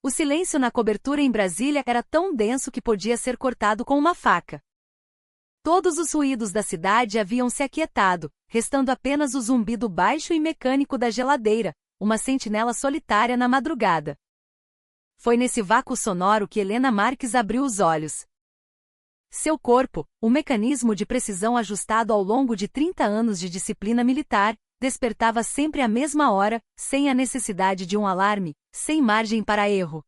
O silêncio na cobertura em Brasília era tão denso que podia ser cortado com uma faca. Todos os ruídos da cidade haviam se aquietado, restando apenas o zumbido baixo e mecânico da geladeira, uma sentinela solitária na madrugada. Foi nesse vácuo sonoro que Helena Marques abriu os olhos. Seu corpo, um mecanismo de precisão ajustado ao longo de 30 anos de disciplina militar, despertava sempre à mesma hora, sem a necessidade de um alarme, sem margem para erro.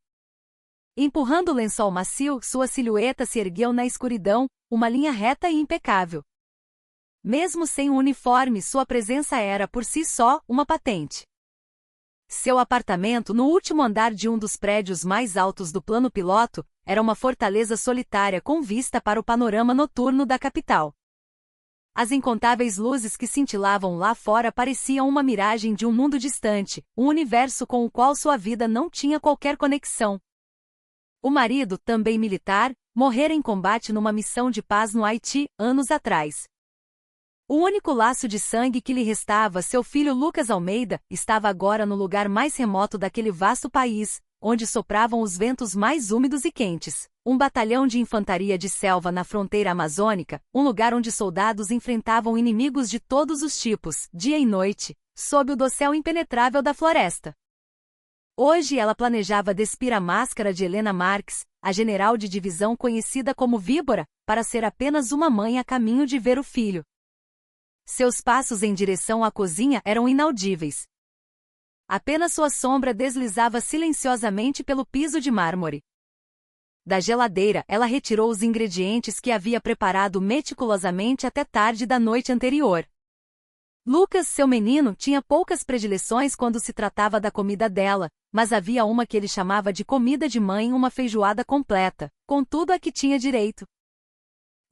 Empurrando o lençol macio, sua silhueta se ergueu na escuridão, uma linha reta e impecável. Mesmo sem um uniforme, sua presença era, por si só, uma patente. Seu apartamento, no último andar de um dos prédios mais altos do plano piloto, era uma fortaleza solitária com vista para o panorama noturno da capital. As incontáveis luzes que cintilavam lá fora pareciam uma miragem de um mundo distante, um universo com o qual sua vida não tinha qualquer conexão. O marido, também militar, morrera em combate numa missão de paz no Haiti, anos atrás. O único laço de sangue que lhe restava, seu filho Lucas Almeida, estava agora no lugar mais remoto daquele vasto país, onde sopravam os ventos mais úmidos e quentes. Um batalhão de infantaria de selva na fronteira amazônica, um lugar onde soldados enfrentavam inimigos de todos os tipos, dia e noite, sob o dossel impenetrável da floresta. Hoje ela planejava despir a máscara de Helena Marques, a general de divisão conhecida como Víbora, para ser apenas uma mãe a caminho de ver o filho. Seus passos em direção à cozinha eram inaudíveis. Apenas sua sombra deslizava silenciosamente pelo piso de mármore. Da geladeira, ela retirou os ingredientes que havia preparado meticulosamente até tarde da noite anterior. Lucas, seu menino, tinha poucas predileções quando se tratava da comida dela, mas havia uma que ele chamava de comida de mãe, uma feijoada completa, com tudo a que tinha direito.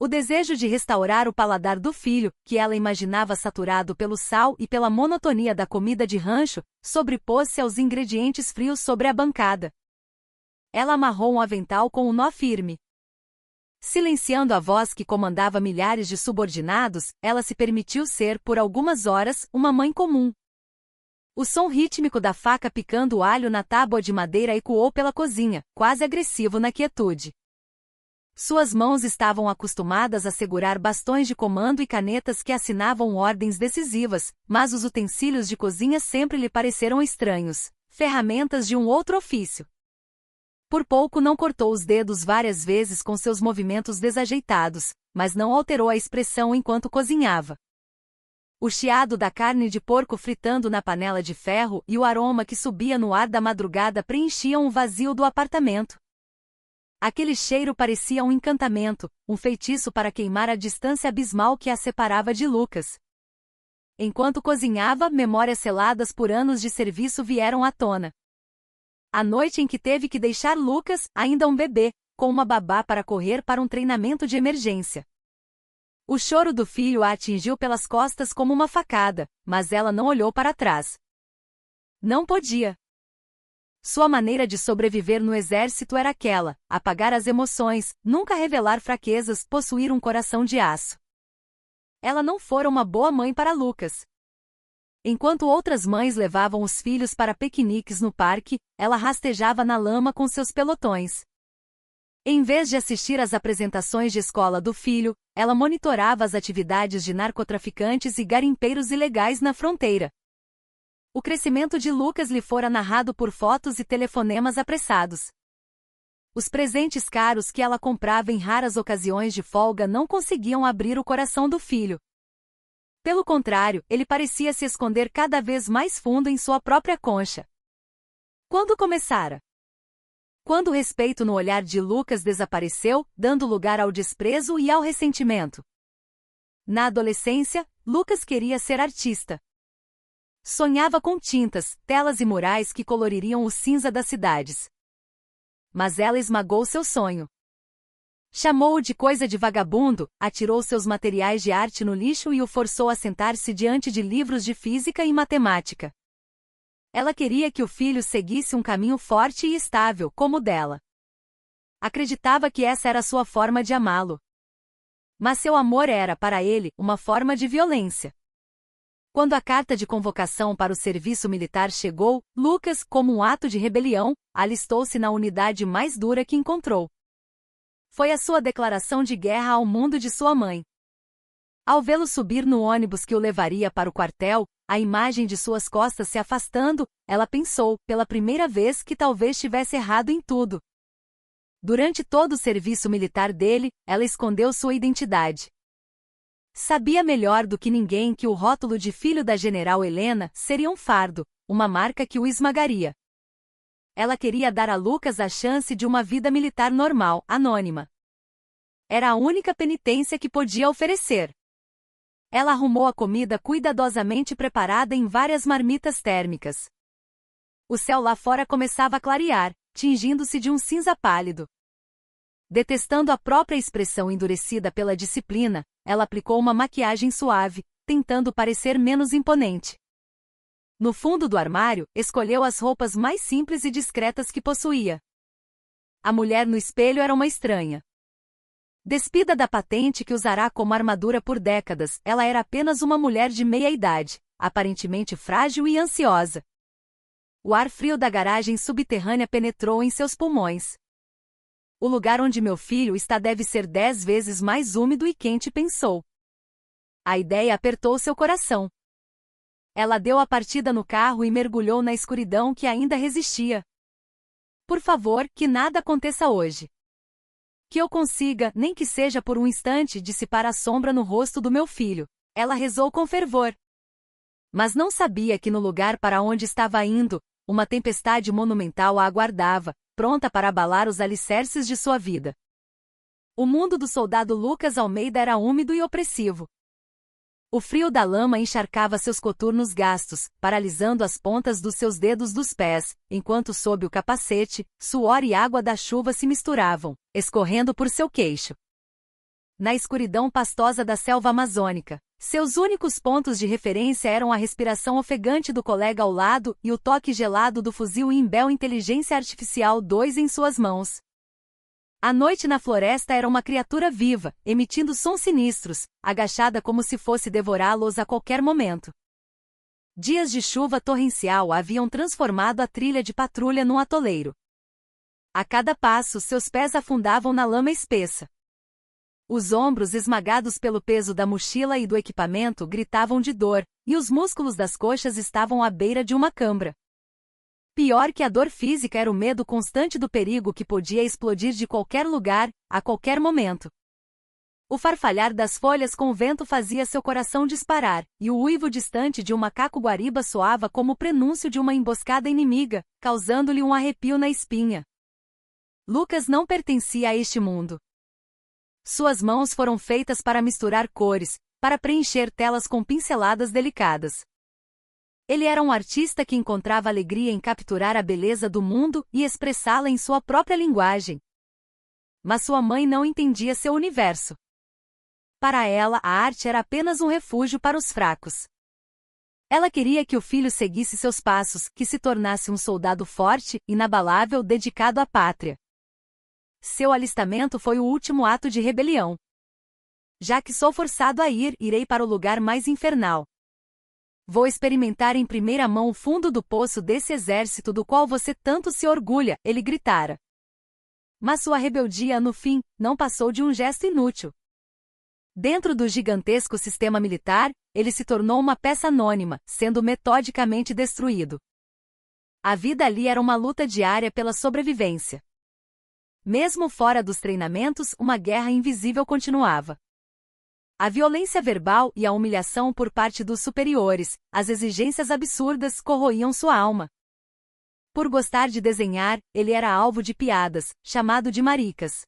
O desejo de restaurar o paladar do filho, que ela imaginava saturado pelo sal e pela monotonia da comida de rancho, sobrepôs-se aos ingredientes frios sobre a bancada. Ela amarrou um avental com um nó firme. Silenciando a voz que comandava milhares de subordinados, ela se permitiu ser, por algumas horas, uma mãe comum. O som rítmico da faca picando o alho na tábua de madeira ecoou pela cozinha, quase agressivo na quietude. Suas mãos estavam acostumadas a segurar bastões de comando e canetas que assinavam ordens decisivas, mas os utensílios de cozinha sempre lhe pareceram estranhos, ferramentas de um outro ofício. Por pouco não cortou os dedos várias vezes com seus movimentos desajeitados, mas não alterou a expressão enquanto cozinhava. O chiado da carne de porco fritando na panela de ferro e o aroma que subia no ar da madrugada preenchiam o vazio do apartamento. Aquele cheiro parecia um encantamento, um feitiço para queimar a distância abismal que a separava de Lucas. Enquanto cozinhava, memórias seladas por anos de serviço vieram à tona. A noite em que teve que deixar Lucas, ainda um bebê, com uma babá para correr para um treinamento de emergência. O choro do filho a atingiu pelas costas como uma facada, mas ela não olhou para trás. Não podia. Sua maneira de sobreviver no exército era aquela: apagar as emoções, nunca revelar fraquezas, possuir um coração de aço. Ela não fora uma boa mãe para Lucas. Enquanto outras mães levavam os filhos para piqueniques no parque, ela rastejava na lama com seus pelotões. Em vez de assistir às apresentações de escola do filho, ela monitorava as atividades de narcotraficantes e garimpeiros ilegais na fronteira. O crescimento de Lucas lhe fora narrado por fotos e telefonemas apressados. Os presentes caros que ela comprava em raras ocasiões de folga não conseguiam abrir o coração do filho. Pelo contrário, ele parecia se esconder cada vez mais fundo em sua própria concha. Quando começara? Quando o respeito no olhar de Lucas desapareceu, dando lugar ao desprezo e ao ressentimento. Na adolescência, Lucas queria ser artista. Sonhava com tintas, telas e murais que coloririam o cinza das cidades. Mas ela esmagou seu sonho. Chamou-o de coisa de vagabundo, atirou seus materiais de arte no lixo e o forçou a sentar-se diante de livros de física e matemática. Ela queria que o filho seguisse um caminho forte e estável, como o dela. Acreditava que essa era sua forma de amá-lo. Mas seu amor era, para ele, uma forma de violência. Quando a carta de convocação para o serviço militar chegou, Lucas, como um ato de rebelião, alistou-se na unidade mais dura que encontrou. Foi a sua declaração de guerra ao mundo de sua mãe. Ao vê-lo subir no ônibus que o levaria para o quartel, a imagem de suas costas se afastando, ela pensou, pela primeira vez, que talvez tivesse errado em tudo. Durante todo o serviço militar dele, ela escondeu sua identidade. Sabia melhor do que ninguém que o rótulo de filho da general Helena seria um fardo, uma marca que o esmagaria. Ela queria dar a Lucas a chance de uma vida militar normal, anônima. Era a única penitência que podia oferecer. Ela arrumou a comida cuidadosamente preparada em várias marmitas térmicas. O céu lá fora começava a clarear, tingindo-se de um cinza pálido. Detestando a própria expressão endurecida pela disciplina, ela aplicou uma maquiagem suave, tentando parecer menos imponente. No fundo do armário, escolheu as roupas mais simples e discretas que possuía. A mulher no espelho era uma estranha. Despida da patente que usará como armadura por décadas, ela era apenas uma mulher de meia-idade, aparentemente frágil e ansiosa. O ar frio da garagem subterrânea penetrou em seus pulmões. O lugar onde meu filho está deve ser 10 vezes mais úmido e quente, pensou. A ideia apertou seu coração. Ela deu a partida no carro e mergulhou na escuridão que ainda resistia. Por favor, que nada aconteça hoje. Que eu consiga, nem que seja por um instante, dissipar a sombra no rosto do meu filho. Ela rezou com fervor. Mas não sabia que no lugar para onde estava indo, uma tempestade monumental a aguardava, pronta para abalar os alicerces de sua vida. O mundo do soldado Lucas Almeida era úmido e opressivo. O frio da lama encharcava seus coturnos gastos, paralisando as pontas dos seus dedos dos pés, enquanto sob o capacete, suor e água da chuva se misturavam, escorrendo por seu queixo. Na escuridão pastosa da selva amazônica, seus únicos pontos de referência eram a respiração ofegante do colega ao lado e o toque gelado do fuzil Imbel Inteligência Artificial 2 em suas mãos. A noite na floresta era uma criatura viva, emitindo sons sinistros, agachada como se fosse devorá-los a qualquer momento. Dias de chuva torrencial haviam transformado a trilha de patrulha num atoleiro. A cada passo, seus pés afundavam na lama espessa. Os ombros esmagados pelo peso da mochila e do equipamento gritavam de dor, e os músculos das coxas estavam à beira de uma cãibra. Pior que a dor física era o medo constante do perigo que podia explodir de qualquer lugar, a qualquer momento. O farfalhar das folhas com o vento fazia seu coração disparar, e o uivo distante de um macaco guariba soava como o prenúncio de uma emboscada inimiga, causando-lhe um arrepio na espinha. Lucas não pertencia a este mundo. Suas mãos foram feitas para misturar cores, para preencher telas com pinceladas delicadas. Ele era um artista que encontrava alegria em capturar a beleza do mundo e expressá-la em sua própria linguagem. Mas sua mãe não entendia seu universo. Para ela, a arte era apenas um refúgio para os fracos. Ela queria que o filho seguisse seus passos, que se tornasse um soldado forte, inabalável, dedicado à pátria. Seu alistamento foi o último ato de rebelião. Já que sou forçado a ir, irei para o lugar mais infernal. Vou experimentar em primeira mão o fundo do poço desse exército do qual você tanto se orgulha, ele gritara. Mas sua rebeldia, no fim, não passou de um gesto inútil. Dentro do gigantesco sistema militar, ele se tornou uma peça anônima, sendo metodicamente destruído. A vida ali era uma luta diária pela sobrevivência. Mesmo fora dos treinamentos, uma guerra invisível continuava. A violência verbal e a humilhação por parte dos superiores, as exigências absurdas, corroíam sua alma. Por gostar de desenhar, ele era alvo de piadas, chamado de maricas.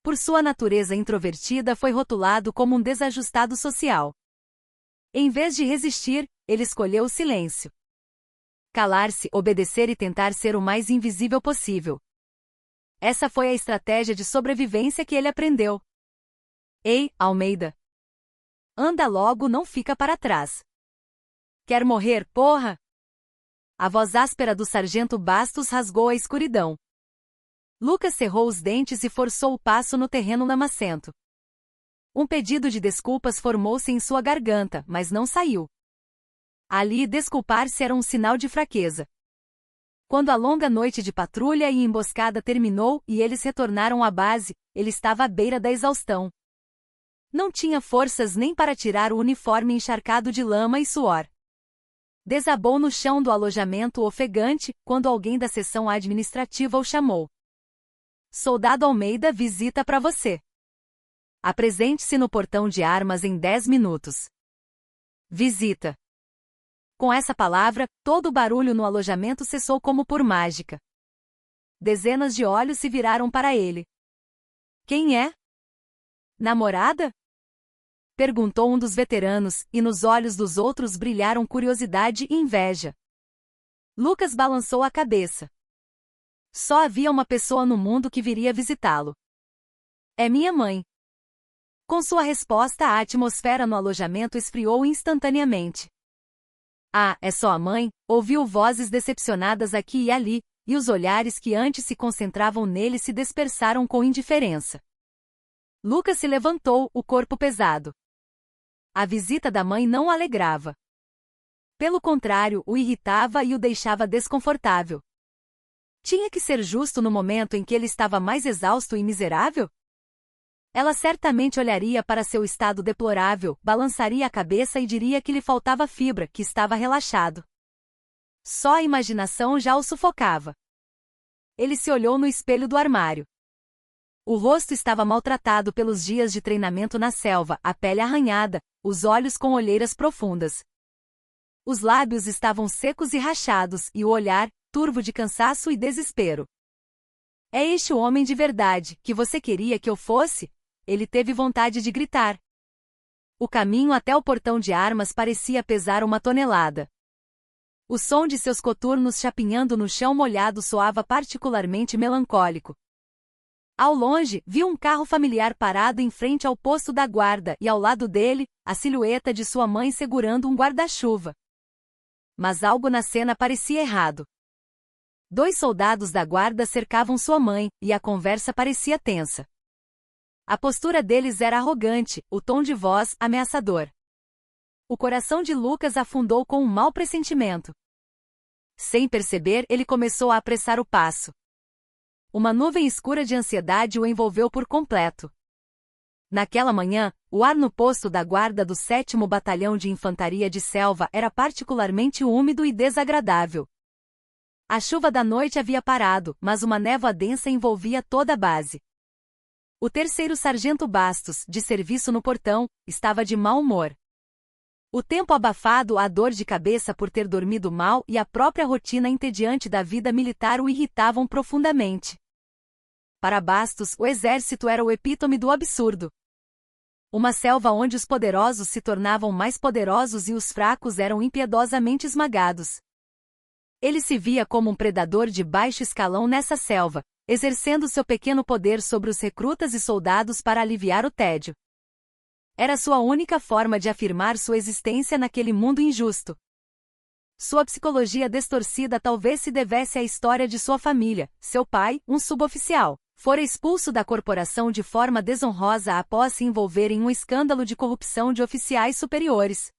Por sua natureza introvertida, foi rotulado como um desajustado social. Em vez de resistir, ele escolheu o silêncio. Calar-se, obedecer e tentar ser o mais invisível possível. Essa foi a estratégia de sobrevivência que ele aprendeu. Ei, Almeida! Anda logo, não fica para trás. Quer morrer, porra? A voz áspera do sargento Bastos rasgou a escuridão. Lucas cerrou os dentes e forçou o passo no terreno lamacento. Um pedido de desculpas formou-se em sua garganta, mas não saiu. Ali, desculpar-se era um sinal de fraqueza. Quando a longa noite de patrulha e emboscada terminou e eles retornaram à base, ele estava à beira da exaustão. Não tinha forças nem para tirar o uniforme encharcado de lama e suor. Desabou no chão do alojamento ofegante quando alguém da seção administrativa o chamou. Soldado Almeida, visita para você. Apresente-se no portão de armas em 10 minutos. Visita. Com essa palavra, todo o barulho no alojamento cessou como por mágica. Dezenas de olhos se viraram para ele. Quem é? Namorada? Perguntou um dos veteranos, e nos olhos dos outros brilharam curiosidade e inveja. Lucas balançou a cabeça. Só havia uma pessoa no mundo que viria visitá-lo. É minha mãe. Com sua resposta, a atmosfera no alojamento esfriou instantaneamente. Ah, é só a mãe? Ouviu vozes decepcionadas aqui e ali, e os olhares que antes se concentravam nele se dispersaram com indiferença. Lucas se levantou, o corpo pesado. A visita da mãe não o alegrava. Pelo contrário, o irritava e o deixava desconfortável. Tinha que ser justo no momento em que ele estava mais exausto e miserável? Ela certamente olharia para seu estado deplorável, balançaria a cabeça e diria que lhe faltava fibra, que estava relaxado. Só a imaginação já o sufocava. Ele se olhou no espelho do armário. O rosto estava maltratado pelos dias de treinamento na selva, a pele arranhada, os olhos com olheiras profundas. Os lábios estavam secos e rachados, e o olhar, turvo de cansaço e desespero. É este o homem de verdade, que você queria que eu fosse? Ele teve vontade de gritar. O caminho até o portão de armas parecia pesar uma tonelada. O som de seus coturnos chapinhando no chão molhado soava particularmente melancólico. Ao longe, viu um carro familiar parado em frente ao posto da guarda e ao lado dele, a silhueta de sua mãe segurando um guarda-chuva. Mas algo na cena parecia errado. 2 soldados da guarda cercavam sua mãe, e a conversa parecia tensa. A postura deles era arrogante, o tom de voz ameaçador. O coração de Lucas afundou com um mau pressentimento. Sem perceber, ele começou a apressar o passo. Uma nuvem escura de ansiedade o envolveu por completo. Naquela manhã, o ar no posto da guarda do 7º Batalhão de Infantaria de Selva era particularmente úmido e desagradável. A chuva da noite havia parado, mas uma névoa densa envolvia toda a base. O 3º Sargento Bastos, de serviço no portão, estava de mau humor. O tempo abafado, a dor de cabeça por ter dormido mal e a própria rotina entediante da vida militar o irritavam profundamente. Para Bastos, o exército era o epítome do absurdo. Uma selva onde os poderosos se tornavam mais poderosos e os fracos eram impiedosamente esmagados. Ele se via como um predador de baixo escalão nessa selva, exercendo seu pequeno poder sobre os recrutas e soldados para aliviar o tédio. Era sua única forma de afirmar sua existência naquele mundo injusto. Sua psicologia distorcida talvez se devesse à história de sua família. Seu pai, um suboficial, fora expulso da corporação de forma desonrosa após se envolver em um escândalo de corrupção de oficiais superiores.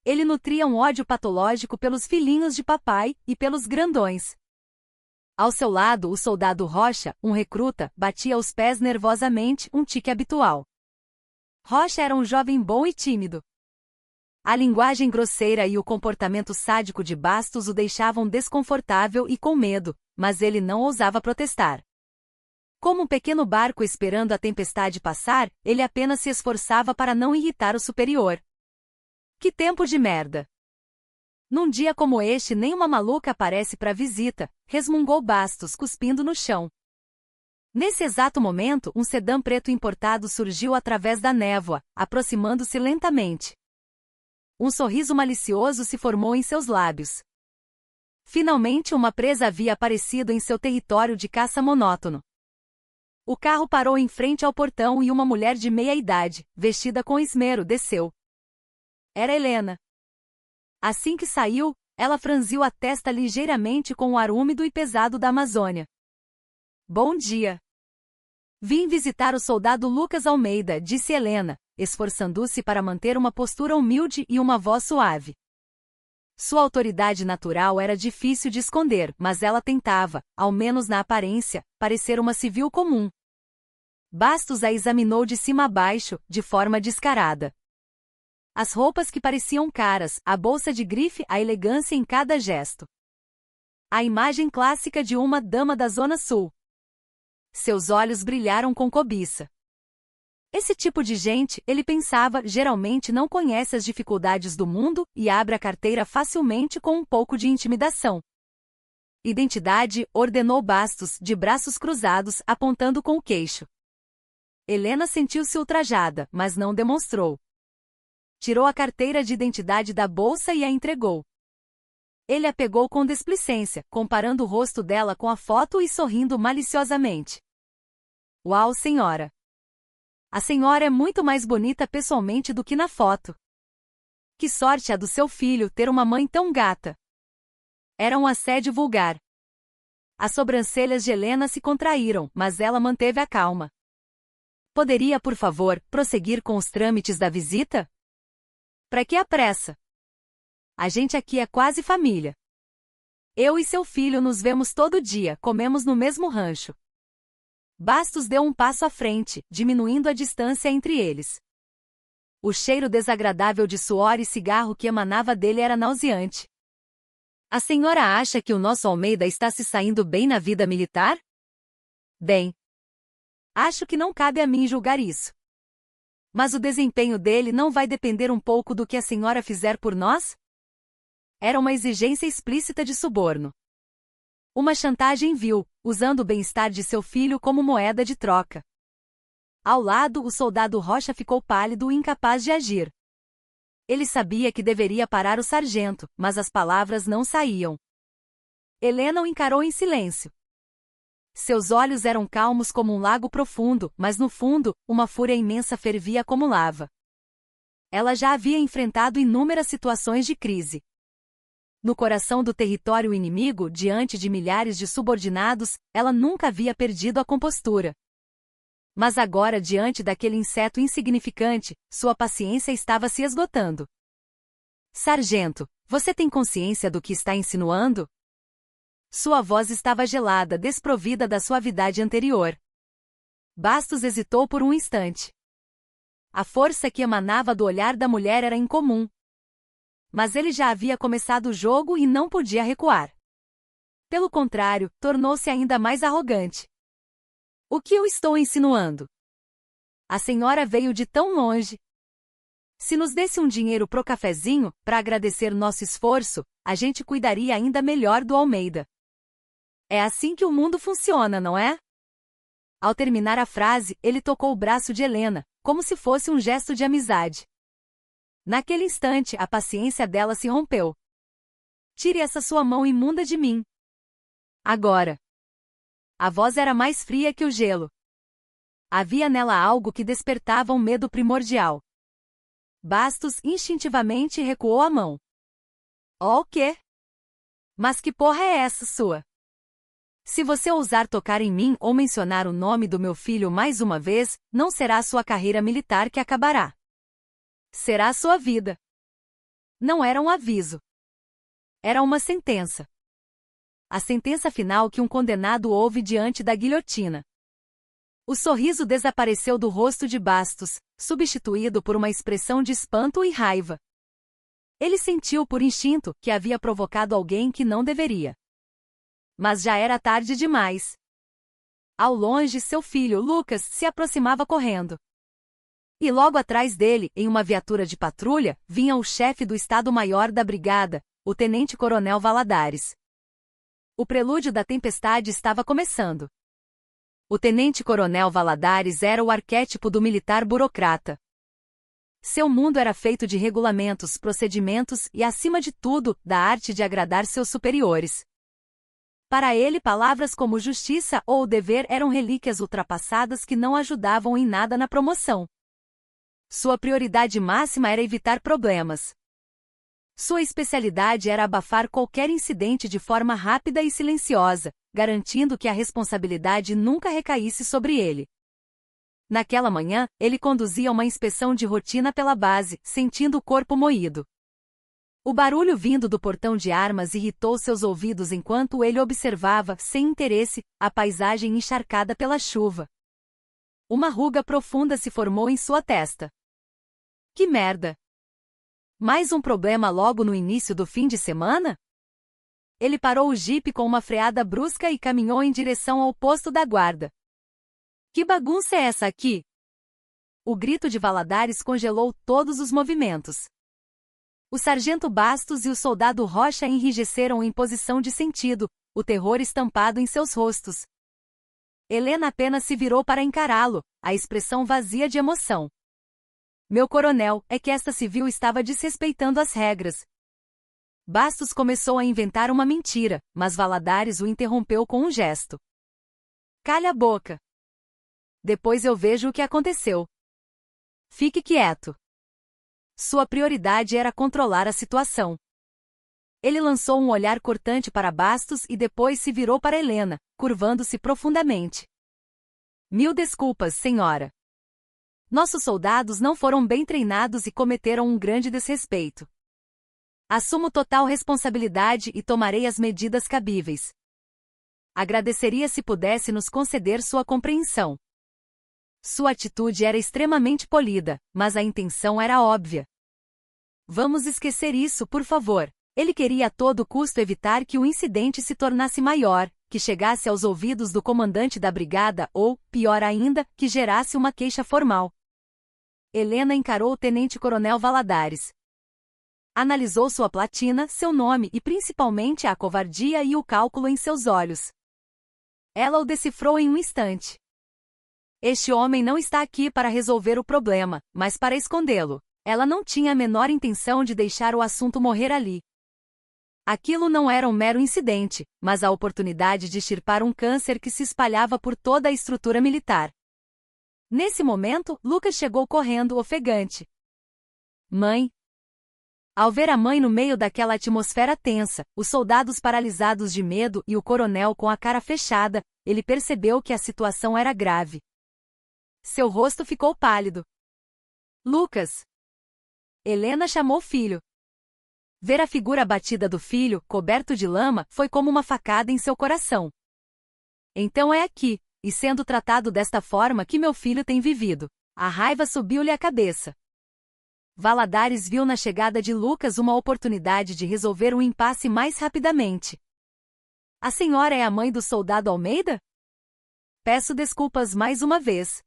Ele nutria um ódio patológico pelos filhinhos de papai e pelos grandões. Ao seu lado, o soldado Rocha, um recruta, batia os pés nervosamente, um tique habitual. Rocha era um jovem bom e tímido. A linguagem grosseira e o comportamento sádico de Bastos o deixavam desconfortável e com medo, mas ele não ousava protestar. Como um pequeno barco esperando a tempestade passar, ele apenas se esforçava para não irritar o superior. Que tempo de merda! Num dia como este nem uma maluca aparece para visita, resmungou Bastos cuspindo no chão. Nesse exato momento, um sedã preto importado surgiu através da névoa, aproximando-se lentamente. Um sorriso malicioso se formou em seus lábios. Finalmente uma presa havia aparecido em seu território de caça monótono. O carro parou em frente ao portão e uma mulher de meia idade, vestida com esmero, desceu. Era Helena. Assim que saiu, ela franziu a testa ligeiramente com o ar úmido e pesado da Amazônia. Bom dia. Vim visitar o soldado Lucas Almeida, disse Helena, esforçando-se para manter uma postura humilde e uma voz suave. Sua autoridade natural era difícil de esconder, mas ela tentava, ao menos na aparência, parecer uma civil comum. Bastos a examinou de cima a baixo, de forma descarada. As roupas que pareciam caras, a bolsa de grife, a elegância em cada gesto. A imagem clássica de uma dama da Zona Sul. Seus olhos brilharam com cobiça. Esse tipo de gente, ele pensava, geralmente não conhece as dificuldades do mundo e abre a carteira facilmente com um pouco de intimidação. Identidade, ordenou Bastos, de braços cruzados, apontando com o queixo. Helena sentiu-se ultrajada, mas não demonstrou. Tirou a carteira de identidade da bolsa e a entregou. Ele a pegou com displicência, comparando o rosto dela com a foto e sorrindo maliciosamente. Uau, senhora! A senhora é muito mais bonita pessoalmente do que na foto. Que sorte a do seu filho ter uma mãe tão gata! Era um assédio vulgar. As sobrancelhas de Helena se contraíram, mas ela manteve a calma. Poderia, por favor, prosseguir com os trâmites da visita? Para que a pressa? A gente aqui é quase família. Eu e seu filho nos vemos todo dia, comemos no mesmo rancho. Bastos deu um passo à frente, diminuindo a distância entre eles. O cheiro desagradável de suor e cigarro que emanava dele era nauseante. A senhora acha que o nosso Almeida está se saindo bem na vida militar? Bem, acho que não cabe a mim julgar isso. Mas o desempenho dele não vai depender um pouco do que a senhora fizer por nós? Era uma exigência explícita de suborno. Uma chantagem vil, usando o bem-estar de seu filho como moeda de troca. Ao lado, o soldado Rocha ficou pálido e incapaz de agir. Ele sabia que deveria parar o sargento, mas as palavras não saíam. Helena o encarou em silêncio. Seus olhos eram calmos como um lago profundo, mas no fundo, uma fúria imensa fervia como lava. Ela já havia enfrentado inúmeras situações de crise. No coração do território inimigo, diante de milhares de subordinados, ela nunca havia perdido a compostura. Mas agora, diante daquele inseto insignificante, sua paciência estava se esgotando. Sargento, você tem consciência do que está insinuando? Sua voz estava gelada, desprovida da suavidade anterior. Bastos hesitou por um instante. A força que emanava do olhar da mulher era incomum. Mas ele já havia começado o jogo e não podia recuar. Pelo contrário, tornou-se ainda mais arrogante. O que eu estou insinuando? A senhora veio de tão longe. Se nos desse um dinheiro pro cafezinho, para agradecer nosso esforço, a gente cuidaria ainda melhor do Almeida. É assim que o mundo funciona, não é? Ao terminar a frase, ele tocou o braço de Helena, como se fosse um gesto de amizade. Naquele instante, a paciência dela se rompeu. Tire essa sua mão imunda de mim. Agora. A voz era mais fria que o gelo. Havia nela algo que despertava um medo primordial. Bastos instintivamente recuou a mão. Oh, o quê? Mas que porra é essa sua? Se você ousar tocar em mim ou mencionar o nome do meu filho mais uma vez, não será sua carreira militar que acabará. Será a sua vida. Não era um aviso. Era uma sentença. A sentença final que um condenado ouve diante da guilhotina. O sorriso desapareceu do rosto de Bastos, substituído por uma expressão de espanto e raiva. Ele sentiu por instinto que havia provocado alguém que não deveria. Mas já era tarde demais. Ao longe, seu filho, Lucas, se aproximava correndo. E logo atrás dele, em uma viatura de patrulha, vinha o chefe do Estado-Maior da Brigada, o tenente-coronel Valadares. O prelúdio da tempestade estava começando. O tenente-coronel Valadares era o arquétipo do militar burocrata. Seu mundo era feito de regulamentos, procedimentos e, acima de tudo, da arte de agradar seus superiores. Para ele, palavras como justiça ou dever eram relíquias ultrapassadas que não ajudavam em nada na promoção. Sua prioridade máxima era evitar problemas. Sua especialidade era abafar qualquer incidente de forma rápida e silenciosa, garantindo que a responsabilidade nunca recaísse sobre ele. Naquela manhã, ele conduzia uma inspeção de rotina pela base, sentindo o corpo moído. O barulho vindo do portão de armas irritou seus ouvidos enquanto ele observava, sem interesse, a paisagem encharcada pela chuva. Uma ruga profunda se formou em sua testa. Que merda! Mais um problema logo no início do fim de semana? Ele parou o jipe com uma freada brusca e caminhou em direção ao posto da guarda. Que bagunça é essa aqui? O grito de Valadares congelou todos os movimentos. O sargento Bastos e o soldado Rocha enrijeceram em posição de sentido, o terror estampado em seus rostos. Helena apenas se virou para encará-lo, a expressão vazia de emoção. Meu coronel, é que esta civil estava desrespeitando as regras. Bastos começou a inventar uma mentira, mas Valadares o interrompeu com um gesto. Calha a boca. Depois eu vejo o que aconteceu. Fique quieto. Sua prioridade era controlar a situação. Ele lançou um olhar cortante para Bastos e depois se virou para Helena, curvando-se profundamente. Mil desculpas, senhora. Nossos soldados não foram bem treinados e cometeram um grande desrespeito. Assumo total responsabilidade e tomarei as medidas cabíveis. Agradeceria se pudesse nos conceder sua compreensão. Sua atitude era extremamente polida, mas a intenção era óbvia. Vamos esquecer isso, por favor. Ele queria a todo custo evitar que o incidente se tornasse maior, que chegasse aos ouvidos do comandante da brigada ou, pior ainda, que gerasse uma queixa formal. Helena encarou o tenente-coronel Valadares. Analisou sua platina, seu nome e principalmente a covardia e o cálculo em seus olhos. Ela o decifrou em um instante. Este homem não está aqui para resolver o problema, mas para escondê-lo. Ela não tinha a menor intenção de deixar o assunto morrer ali. Aquilo não era um mero incidente, mas a oportunidade de extirpar um câncer que se espalhava por toda a estrutura militar. Nesse momento, Lucas chegou correndo, ofegante. Mãe! Ao ver a mãe no meio daquela atmosfera tensa, os soldados paralisados de medo e o coronel com a cara fechada, ele percebeu que a situação era grave. Seu rosto ficou pálido. Lucas! Helena chamou o filho. Ver a figura abatida do filho, coberto de lama, foi como uma facada em seu coração. Então é aqui, e sendo tratado desta forma que meu filho tem vivido. A raiva subiu-lhe à cabeça. Valadares viu na chegada de Lucas uma oportunidade de resolver o impasse mais rapidamente. A senhora é a mãe do soldado Almeida? Peço desculpas mais uma vez.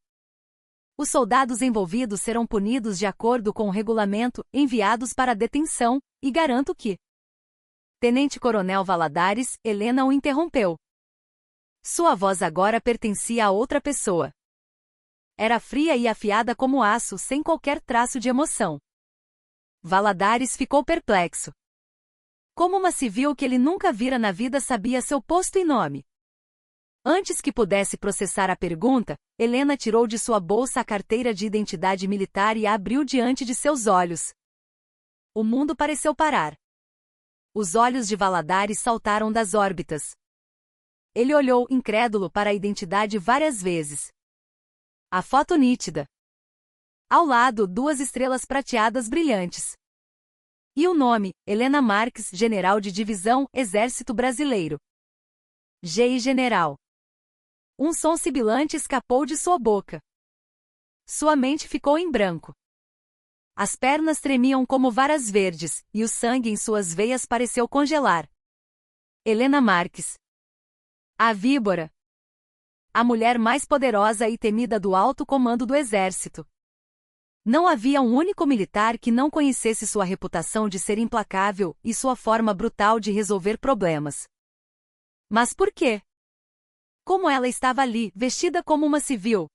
Os soldados envolvidos serão punidos de acordo com o regulamento, enviados para a detenção, e garanto que... Tenente-coronel Valadares, Helena o interrompeu. Sua voz agora pertencia a outra pessoa. Era fria e afiada como aço, sem qualquer traço de emoção. Valadares ficou perplexo. Como uma civil que ele nunca vira na vida sabia seu posto e nome. Antes que pudesse processar a pergunta, Helena tirou de sua bolsa a carteira de identidade militar e a abriu diante de seus olhos. O mundo pareceu parar. Os olhos de Valadares saltaram das órbitas. Ele olhou, incrédulo, para a identidade várias vezes. A foto nítida. Ao lado, 2 estrelas prateadas brilhantes. E o nome, Helena Marques, general de divisão, Exército Brasileiro. G. General. Um som sibilante escapou de sua boca. Sua mente ficou em branco. As pernas tremiam como varas verdes, e o sangue em suas veias pareceu congelar. Helena Marques. A víbora. A mulher mais poderosa e temida do alto comando do exército. Não havia um único militar que não conhecesse sua reputação de ser implacável e sua forma brutal de resolver problemas. Mas por quê? Como ela estava ali, vestida como uma civil?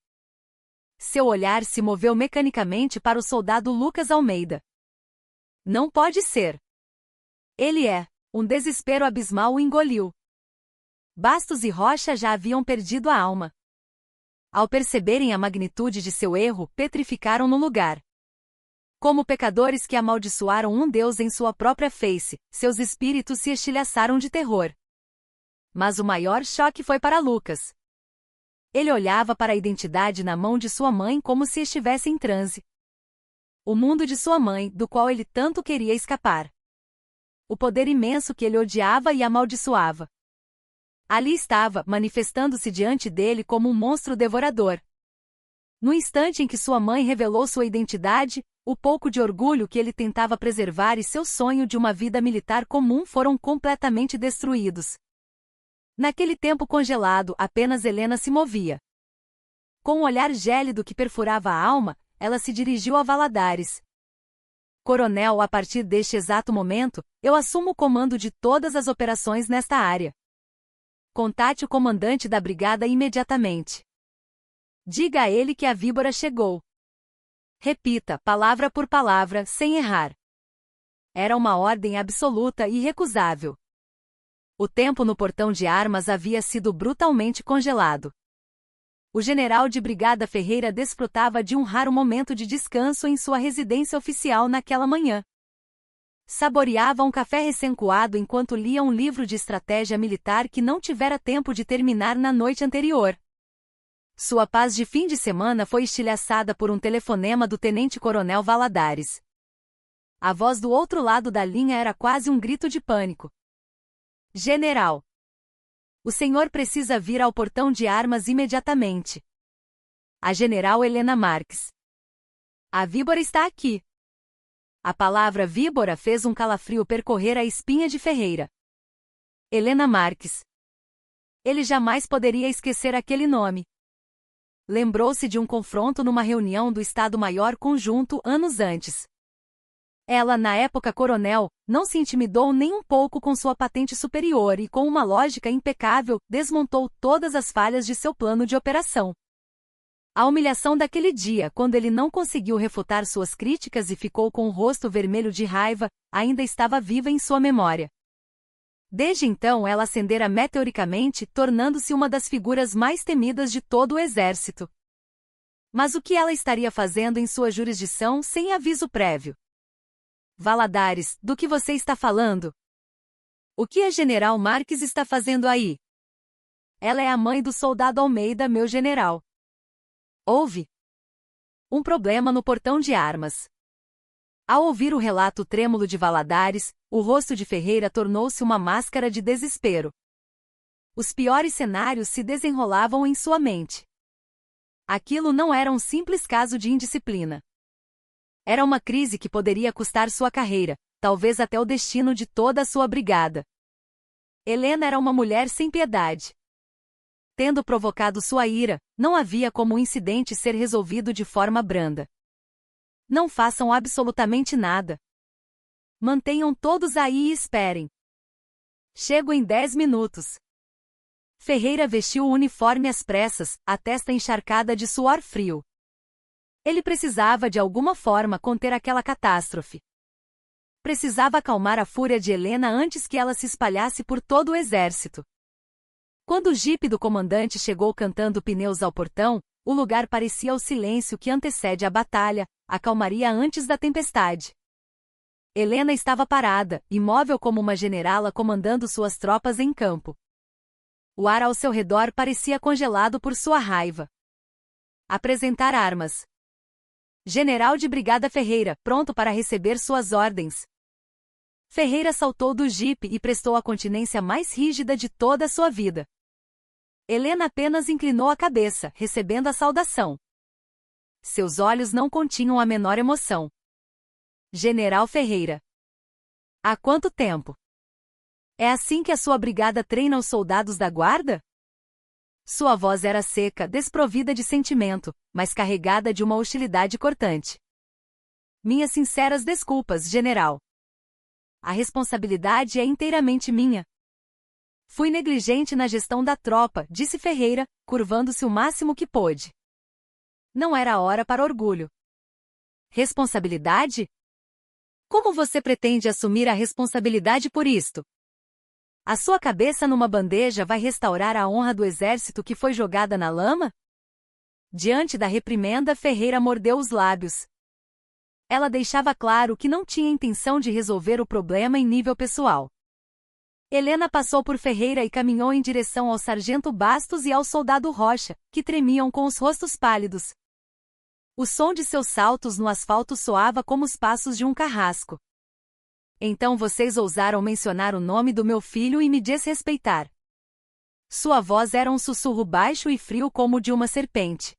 Seu olhar se moveu mecanicamente para o soldado Lucas Almeida. Não pode ser. Ele é. Um desespero abismal o engoliu. Bastos e Rocha já haviam perdido a alma. Ao perceberem a magnitude de seu erro, petrificaram no lugar. Como pecadores que amaldiçoaram um Deus em sua própria face, seus espíritos se estilhaçaram de terror. Mas o maior choque foi para Lucas. Ele olhava para a identidade na mão de sua mãe como se estivesse em transe. O mundo de sua mãe, do qual ele tanto queria escapar. o poder imenso que ele odiava e amaldiçoava. Ali estava, manifestando-se diante dele como um monstro devorador. No instante em que sua mãe revelou sua identidade, o pouco de orgulho que ele tentava preservar e seu sonho de uma vida militar comum foram completamente destruídos. Naquele tempo congelado, apenas Helena se movia. Com um olhar gélido que perfurava a alma, ela se dirigiu a Valadares. Coronel, a partir deste exato momento, eu assumo o comando de todas as operações nesta área. Contate o comandante da brigada imediatamente. Diga a ele que a víbora chegou. Repita, palavra por palavra, sem errar. Era uma ordem absoluta e irrecusável. O tempo no portão de armas havia sido brutalmente congelado. O general de brigada Ferreira desfrutava de um raro momento de descanso em sua residência oficial naquela manhã. Saboreava um café recém-coado enquanto lia um livro de estratégia militar que não tivera tempo de terminar na noite anterior. Sua paz de fim de semana foi estilhaçada por um telefonema do tenente-coronel Valadares. A voz do outro lado da linha era quase um grito de pânico. General! O senhor precisa vir ao portão de armas imediatamente. A general Helena Marques. A víbora está aqui. A palavra víbora fez um calafrio percorrer a espinha de Ferreira. Helena Marques. Ele jamais poderia esquecer aquele nome. Lembrou-se de um confronto numa reunião do Estado-Maior Conjunto anos antes. Ela, na época coronel, não se intimidou nem um pouco com sua patente superior e, com uma lógica impecável, desmontou todas as falhas de seu plano de operação. A humilhação daquele dia, quando ele não conseguiu refutar suas críticas e ficou com o rosto vermelho de raiva, ainda estava viva em sua memória. Desde então ela ascendera meteoricamente, tornando-se uma das figuras mais temidas de todo o exército. Mas o que ela estaria fazendo em sua jurisdição sem aviso prévio? Valadares, do que você está falando? O que a general Marques está fazendo aí? Ela é a mãe do soldado Almeida, meu general. Houve um problema no portão de armas. Ao ouvir o relato trêmulo de Valadares, o rosto de Ferreira tornou-se uma máscara de desespero. Os piores cenários se desenrolavam em sua mente. Aquilo não era um simples caso de indisciplina. Era uma crise que poderia custar sua carreira, talvez até o destino de toda a sua brigada. Helena era uma mulher sem piedade. Tendo provocado sua ira, não havia como o incidente ser resolvido de forma branda. Não façam absolutamente nada. Mantenham todos aí e esperem. Chego em 10 minutos. Ferreira vestiu o uniforme às pressas, a testa encharcada de suor frio. Ele precisava de alguma forma conter aquela catástrofe. Precisava acalmar a fúria de Helena antes que ela se espalhasse por todo o exército. Quando o jipe do comandante chegou cantando pneus ao portão, o lugar parecia o silêncio que antecede a batalha, a calmaria antes da tempestade. Helena estava parada, imóvel como uma generala comandando suas tropas em campo. O ar ao seu redor parecia congelado por sua raiva. Apresentar armas. General de Brigada Ferreira, pronto para receber suas ordens. Ferreira saltou do jipe e prestou a continência mais rígida de toda a sua vida. Helena apenas inclinou a cabeça, recebendo a saudação. Seus olhos não continham a menor emoção. General Ferreira. Há quanto tempo? É assim que a sua brigada treina os soldados da guarda? Sua voz era seca, desprovida de sentimento, mas carregada de uma hostilidade cortante. Minhas sinceras desculpas, general. A responsabilidade é inteiramente minha. Fui negligente na gestão da tropa, disse Ferreira, curvando-se o máximo que pôde. Não era hora para orgulho. Responsabilidade? Como você pretende assumir a responsabilidade por isto? A sua cabeça numa bandeja vai restaurar a honra do exército que foi jogada na lama? Diante da reprimenda, Ferreira mordeu os lábios. Ela deixava claro que não tinha intenção de resolver o problema em nível pessoal. Helena passou por Ferreira e caminhou em direção ao sargento Bastos e ao soldado Rocha, que tremiam com os rostos pálidos. O som de seus saltos no asfalto soava como os passos de um carrasco. Então vocês ousaram mencionar o nome do meu filho e me desrespeitar. Sua voz era um sussurro baixo e frio como o de uma serpente.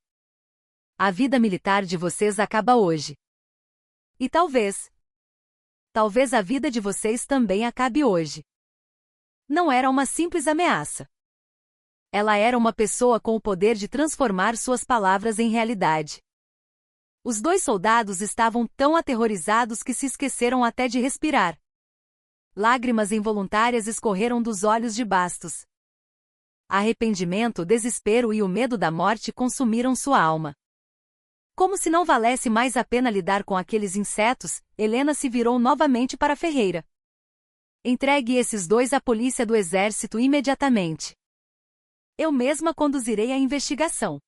A vida militar de vocês acaba hoje. E talvez a vida de vocês também acabe hoje. Não era uma simples ameaça. Ela era uma pessoa com o poder de transformar suas palavras em realidade. Os 2 soldados estavam tão aterrorizados que se esqueceram até de respirar. Lágrimas involuntárias escorreram dos olhos de Bastos. Arrependimento, desespero e o medo da morte consumiram sua alma. Como se não valesse mais a pena lidar com aqueles insetos, Helena se virou novamente para Ferreira. Entregue esses 2 à polícia do exército imediatamente. Eu mesma conduzirei a investigação.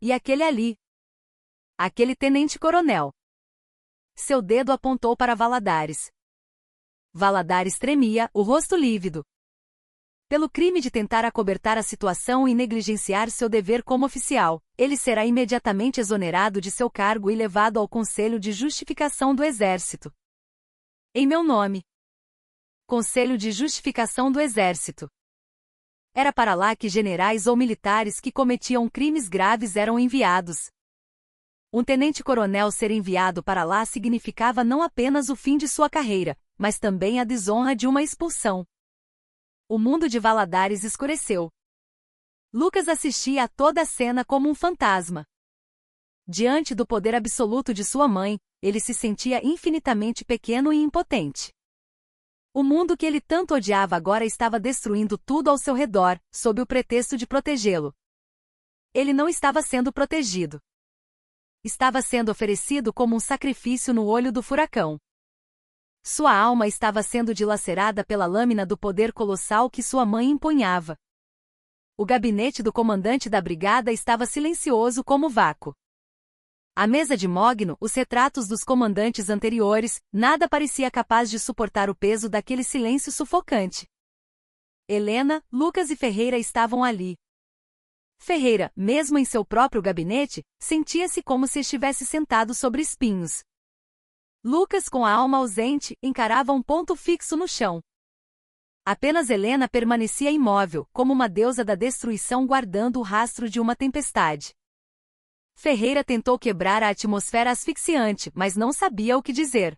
E aquele ali? Aquele tenente-coronel. Seu dedo apontou para Valadares. Valadares tremia, o rosto lívido. Pelo crime de tentar acobertar a situação e negligenciar seu dever como oficial, ele será imediatamente exonerado de seu cargo e levado ao Conselho de Justificação do Exército. Em meu nome. Conselho de Justificação do Exército. Era para lá que generais ou militares que cometiam crimes graves eram enviados. Um tenente-coronel ser enviado para lá significava não apenas o fim de sua carreira, mas também a desonra de uma expulsão. O mundo de Valadares escureceu. Lucas assistia a toda a cena como um fantasma. Diante do poder absoluto de sua mãe, ele se sentia infinitamente pequeno e impotente. O mundo que ele tanto odiava agora estava destruindo tudo ao seu redor, sob o pretexto de protegê-lo. Ele não estava sendo protegido. Estava sendo oferecido como um sacrifício no olho do furacão. Sua alma estava sendo dilacerada pela lâmina do poder colossal que sua mãe empunhava. O gabinete do comandante da brigada estava silencioso como vácuo. À mesa de mogno, os retratos dos comandantes anteriores, nada parecia capaz de suportar o peso daquele silêncio sufocante. Helena, Lucas e Ferreira estavam ali. Ferreira, mesmo em seu próprio gabinete, sentia-se como se estivesse sentado sobre espinhos. Lucas, com a alma ausente, encarava um ponto fixo no chão. Apenas Helena permanecia imóvel, como uma deusa da destruição guardando o rastro de uma tempestade. Ferreira tentou quebrar a atmosfera asfixiante, mas não sabia o que dizer.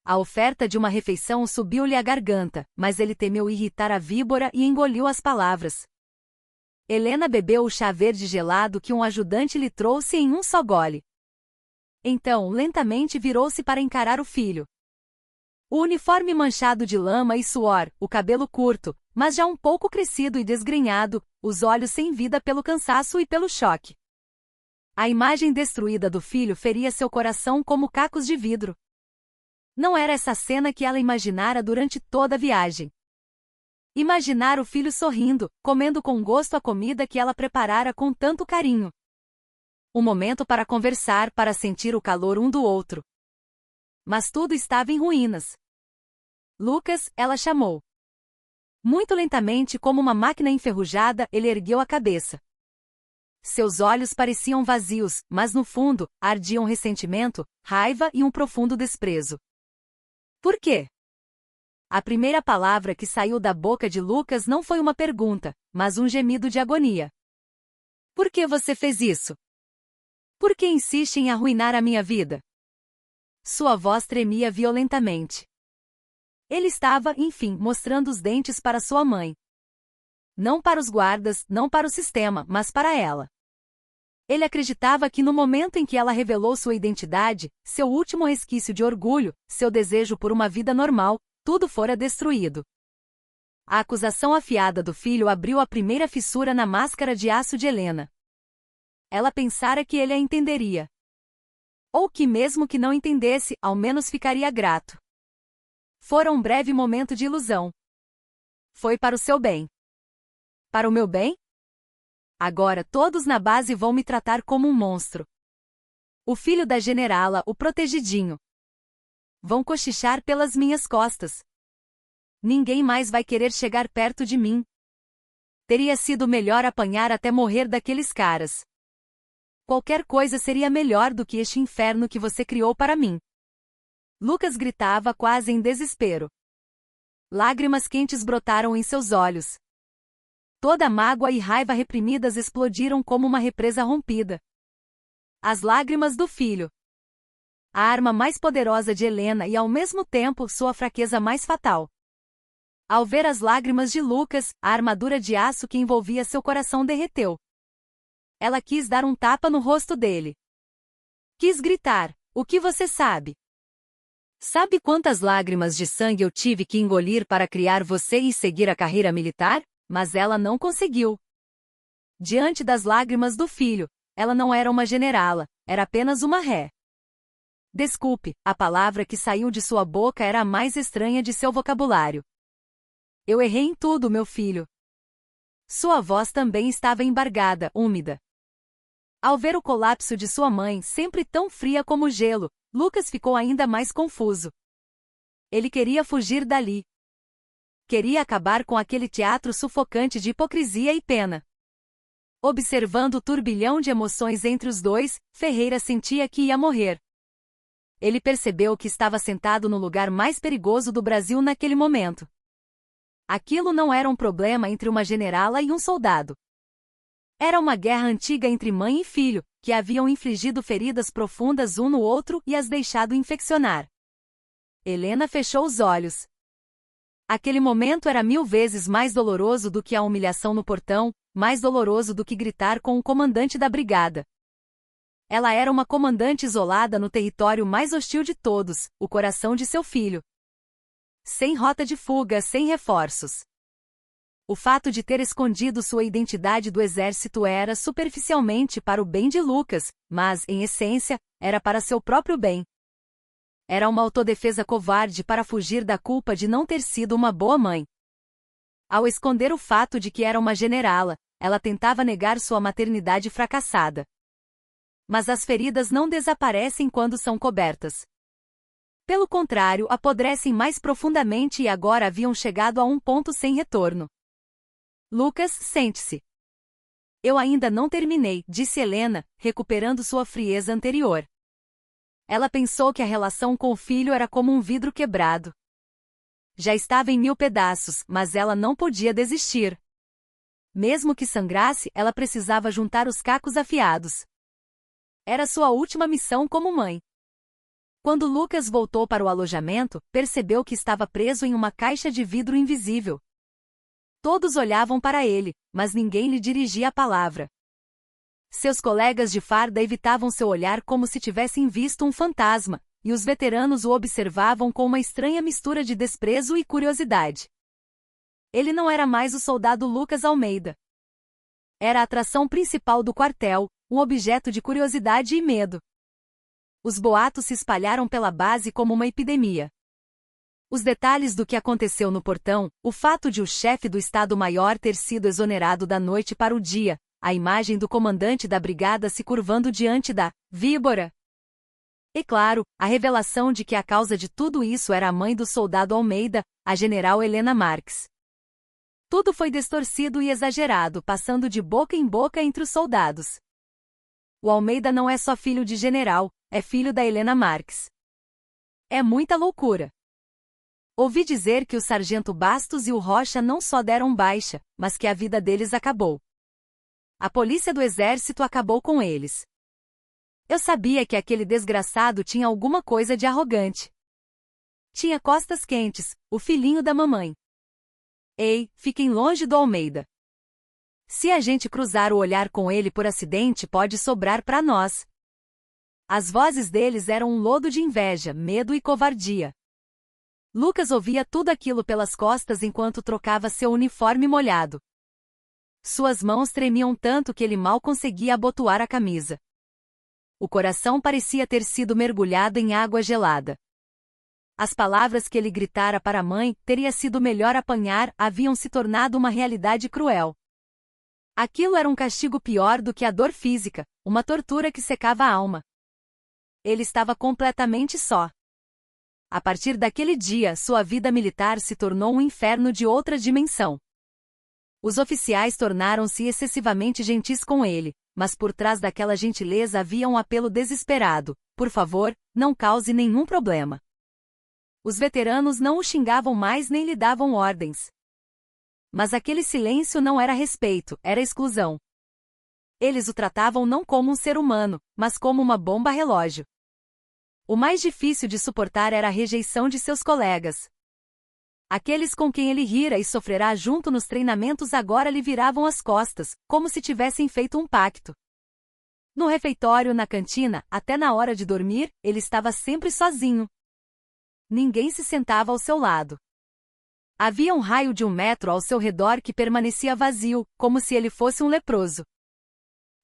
A oferta de uma refeição subiu-lhe à garganta, mas ele temeu irritar a víbora e engoliu as palavras. Helena bebeu o chá verde gelado que um ajudante lhe trouxe em um só gole. Então, lentamente virou-se para encarar o filho. O uniforme manchado de lama e suor, o cabelo curto, mas já um pouco crescido e desgrenhado, os olhos sem vida pelo cansaço e pelo choque. A imagem destruída do filho feria seu coração como cacos de vidro. Não era essa cena que ela imaginara durante toda a viagem. Imaginar o filho sorrindo, comendo com gosto a comida que ela preparara com tanto carinho. Um momento para conversar, para sentir o calor um do outro. Mas tudo estava em ruínas. Lucas, ela chamou. Muito lentamente, como uma máquina enferrujada, ele ergueu a cabeça. Seus olhos pareciam vazios, mas no fundo, ardiam ressentimento, raiva e um profundo desprezo. Por quê? A primeira palavra que saiu da boca de Lucas não foi uma pergunta, mas um gemido de agonia. Por que você fez isso? Por que insiste em arruinar a minha vida? Sua voz tremia violentamente. Ele estava, enfim, mostrando os dentes para sua mãe. Não para os guardas, não para o sistema, mas para ela. Ele acreditava que no momento em que ela revelou sua identidade, seu último resquício de orgulho, seu desejo por uma vida normal, tudo fora destruído. A acusação afiada do filho abriu a primeira fissura na máscara de aço de Helena. Ela pensara que ele a entenderia. Ou que mesmo que não entendesse, ao menos ficaria grato. Fora um breve momento de ilusão. Foi para o seu bem. Para o meu bem? Agora todos na base vão me tratar como um monstro. O filho da generala, o protegidinho. Vão cochichar pelas minhas costas. Ninguém mais vai querer chegar perto de mim. Teria sido melhor apanhar até morrer daqueles caras. Qualquer coisa seria melhor do que este inferno que você criou para mim. Lucas gritava quase em desespero. Lágrimas quentes brotaram em seus olhos. Toda a mágoa e raiva reprimidas explodiram como uma represa rompida. As lágrimas do filho. A arma mais poderosa de Helena e ao mesmo tempo sua fraqueza mais fatal. Ao ver as lágrimas de Lucas, a armadura de aço que envolvia seu coração derreteu. Ela quis dar um tapa no rosto dele. Quis gritar: "O que você sabe? Sabe quantas lágrimas de sangue eu tive que engolir para criar você e seguir a carreira militar?" Mas ela não conseguiu. Diante das lágrimas do filho, ela não era uma generala, era apenas uma ré. Desculpe, a palavra que saiu de sua boca era a mais estranha de seu vocabulário. Eu errei em tudo, meu filho. Sua voz também estava embargada, úmida. Ao ver o colapso de sua mãe, sempre tão fria como gelo, Lucas ficou ainda mais confuso. Ele queria fugir dali. Queria acabar com aquele teatro sufocante de hipocrisia e pena. Observando o turbilhão de emoções entre os dois, Ferreira sentia que ia morrer. Ele percebeu que estava sentado no lugar mais perigoso do Brasil naquele momento. Aquilo não era um problema entre uma generala e um soldado. Era uma guerra antiga entre mãe e filho, que haviam infligido feridas profundas um no outro e as deixado infeccionar. Helena fechou os olhos. Aquele momento era 1000 vezes mais doloroso do que a humilhação no portão, mais doloroso do que gritar com o comandante da brigada. Ela era uma comandante isolada no território mais hostil de todos, o coração de seu filho. Sem rota de fuga, sem reforços. O fato de ter escondido sua identidade do exército era superficialmente para o bem de Lucas, mas, em essência, era para seu próprio bem. Era uma autodefesa covarde para fugir da culpa de não ter sido uma boa mãe. Ao esconder o fato de que era uma generala, ela tentava negar sua maternidade fracassada. Mas as feridas não desaparecem quando são cobertas. Pelo contrário, apodrecem mais profundamente e agora haviam chegado a um ponto sem retorno. Lucas, sente-se. Eu ainda não terminei, disse Helena, recuperando sua frieza anterior. Ela pensou que a relação com o filho era como um vidro quebrado. Já estava em 1000 pedaços, mas ela não podia desistir. Mesmo que sangrasse, ela precisava juntar os cacos afiados. Era sua última missão como mãe. Quando Lucas voltou para o alojamento, percebeu que estava preso em uma caixa de vidro invisível. Todos olhavam para ele, mas ninguém lhe dirigia a palavra. Seus colegas de farda evitavam seu olhar como se tivessem visto um fantasma, e os veteranos o observavam com uma estranha mistura de desprezo e curiosidade. Ele não era mais o soldado Lucas Almeida. Era a atração principal do quartel, um objeto de curiosidade e medo. Os boatos se espalharam pela base como uma epidemia. Os detalhes do que aconteceu no portão, o fato de o chefe do Estado-Maior ter sido exonerado da noite para o dia, a imagem do comandante da brigada se curvando diante da víbora. E claro, a revelação de que a causa de tudo isso era a mãe do soldado Almeida, a general Helena Marques. Tudo foi distorcido e exagerado, passando de boca em boca entre os soldados. O Almeida não é só filho de general, é filho da Helena Marques. É muita loucura. Ouvi dizer que o sargento Bastos e o Rocha não só deram baixa, mas que a vida deles acabou. A polícia do exército acabou com eles. Eu sabia que aquele desgraçado tinha alguma coisa de arrogante. Tinha costas quentes, o filhinho da mamãe. Ei, fiquem longe do Almeida. Se a gente cruzar o olhar com ele por acidente, pode sobrar para nós. As vozes deles eram um lodo de inveja, medo e covardia. Lucas ouvia tudo aquilo pelas costas enquanto trocava seu uniforme molhado. Suas mãos tremiam tanto que ele mal conseguia abotoar a camisa. O coração parecia ter sido mergulhado em água gelada. As palavras que ele gritara para a mãe, teria sido melhor apanhar, haviam se tornado uma realidade cruel. Aquilo era um castigo pior do que a dor física, uma tortura que secava a alma. Ele estava completamente só. A partir daquele dia, sua vida militar se tornou um inferno de outra dimensão. Os oficiais tornaram-se excessivamente gentis com ele, mas por trás daquela gentileza havia um apelo desesperado: por favor, não cause nenhum problema. os veteranos não o xingavam mais nem lhe davam ordens. Mas aquele silêncio não era respeito, era exclusão. Eles o tratavam não como um ser humano, mas como uma bomba relógio. O mais difícil de suportar era a rejeição de seus colegas. Aqueles com quem ele rira e sofrerá junto nos treinamentos agora lhe viravam as costas, como se tivessem feito um pacto. No refeitório, na cantina, até na hora de dormir, ele estava sempre sozinho. Ninguém se sentava ao seu lado. Havia um raio de 1 metro ao seu redor que permanecia vazio, como se ele fosse um leproso.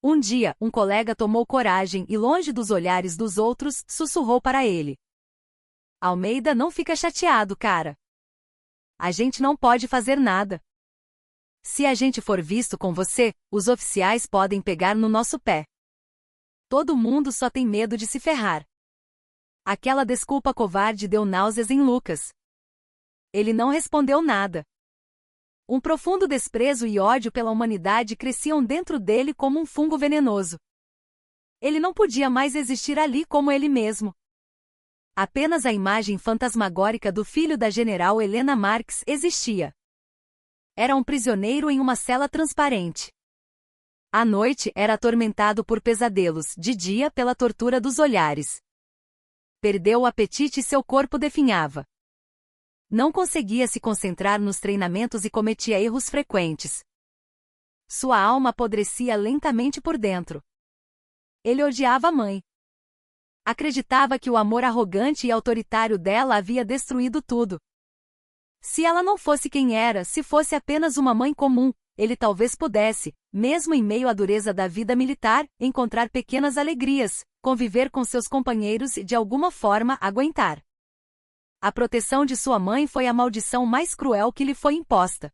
Um dia, um colega tomou coragem e, longe dos olhares dos outros, sussurrou para ele: Almeida, não fica chateado, cara. A gente não pode fazer nada. Se a gente for visto com você, os oficiais podem pegar no nosso pé. Todo mundo só tem medo de se ferrar. Aquela desculpa covarde deu náuseas em Lucas. Ele não respondeu nada. Um profundo desprezo e ódio pela humanidade cresciam dentro dele como um fungo venenoso. Ele não podia mais existir ali como ele mesmo. Apenas a imagem fantasmagórica do filho da general Helena Marx existia. Era um prisioneiro em uma cela transparente. À noite era atormentado por pesadelos, de dia pela tortura dos olhares. Perdeu o apetite e seu corpo definhava. Não conseguia se concentrar nos treinamentos e cometia erros frequentes. Sua alma apodrecia lentamente por dentro. Ele odiava a mãe. Acreditava que o amor arrogante e autoritário dela havia destruído tudo. Se ela não fosse quem era, se fosse apenas uma mãe comum, ele talvez pudesse, mesmo em meio à dureza da vida militar, encontrar pequenas alegrias, conviver com seus companheiros e de alguma forma aguentar. A proteção de sua mãe foi a maldição mais cruel que lhe foi imposta.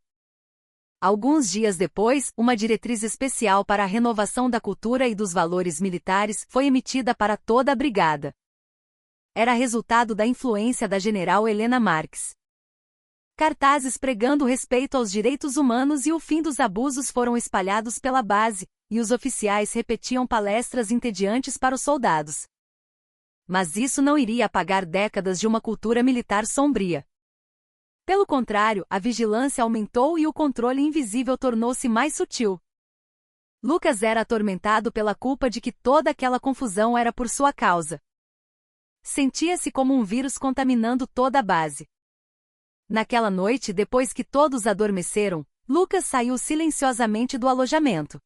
Alguns dias depois, uma diretriz especial para a renovação da cultura e dos valores militares foi emitida para toda a brigada. Era resultado da influência da general Helena Marx. Cartazes pregando respeito aos direitos humanos e o fim dos abusos foram espalhados pela base, e os oficiais repetiam palestras entediantes para os soldados. Mas isso não iria apagar décadas de uma cultura militar sombria. Pelo contrário, a vigilância aumentou e o controle invisível tornou-se mais sutil. Lucas era atormentado pela culpa de que toda aquela confusão era por sua causa. Sentia-se como um vírus contaminando toda a base. Naquela noite, depois que todos adormeceram, Lucas saiu silenciosamente do alojamento.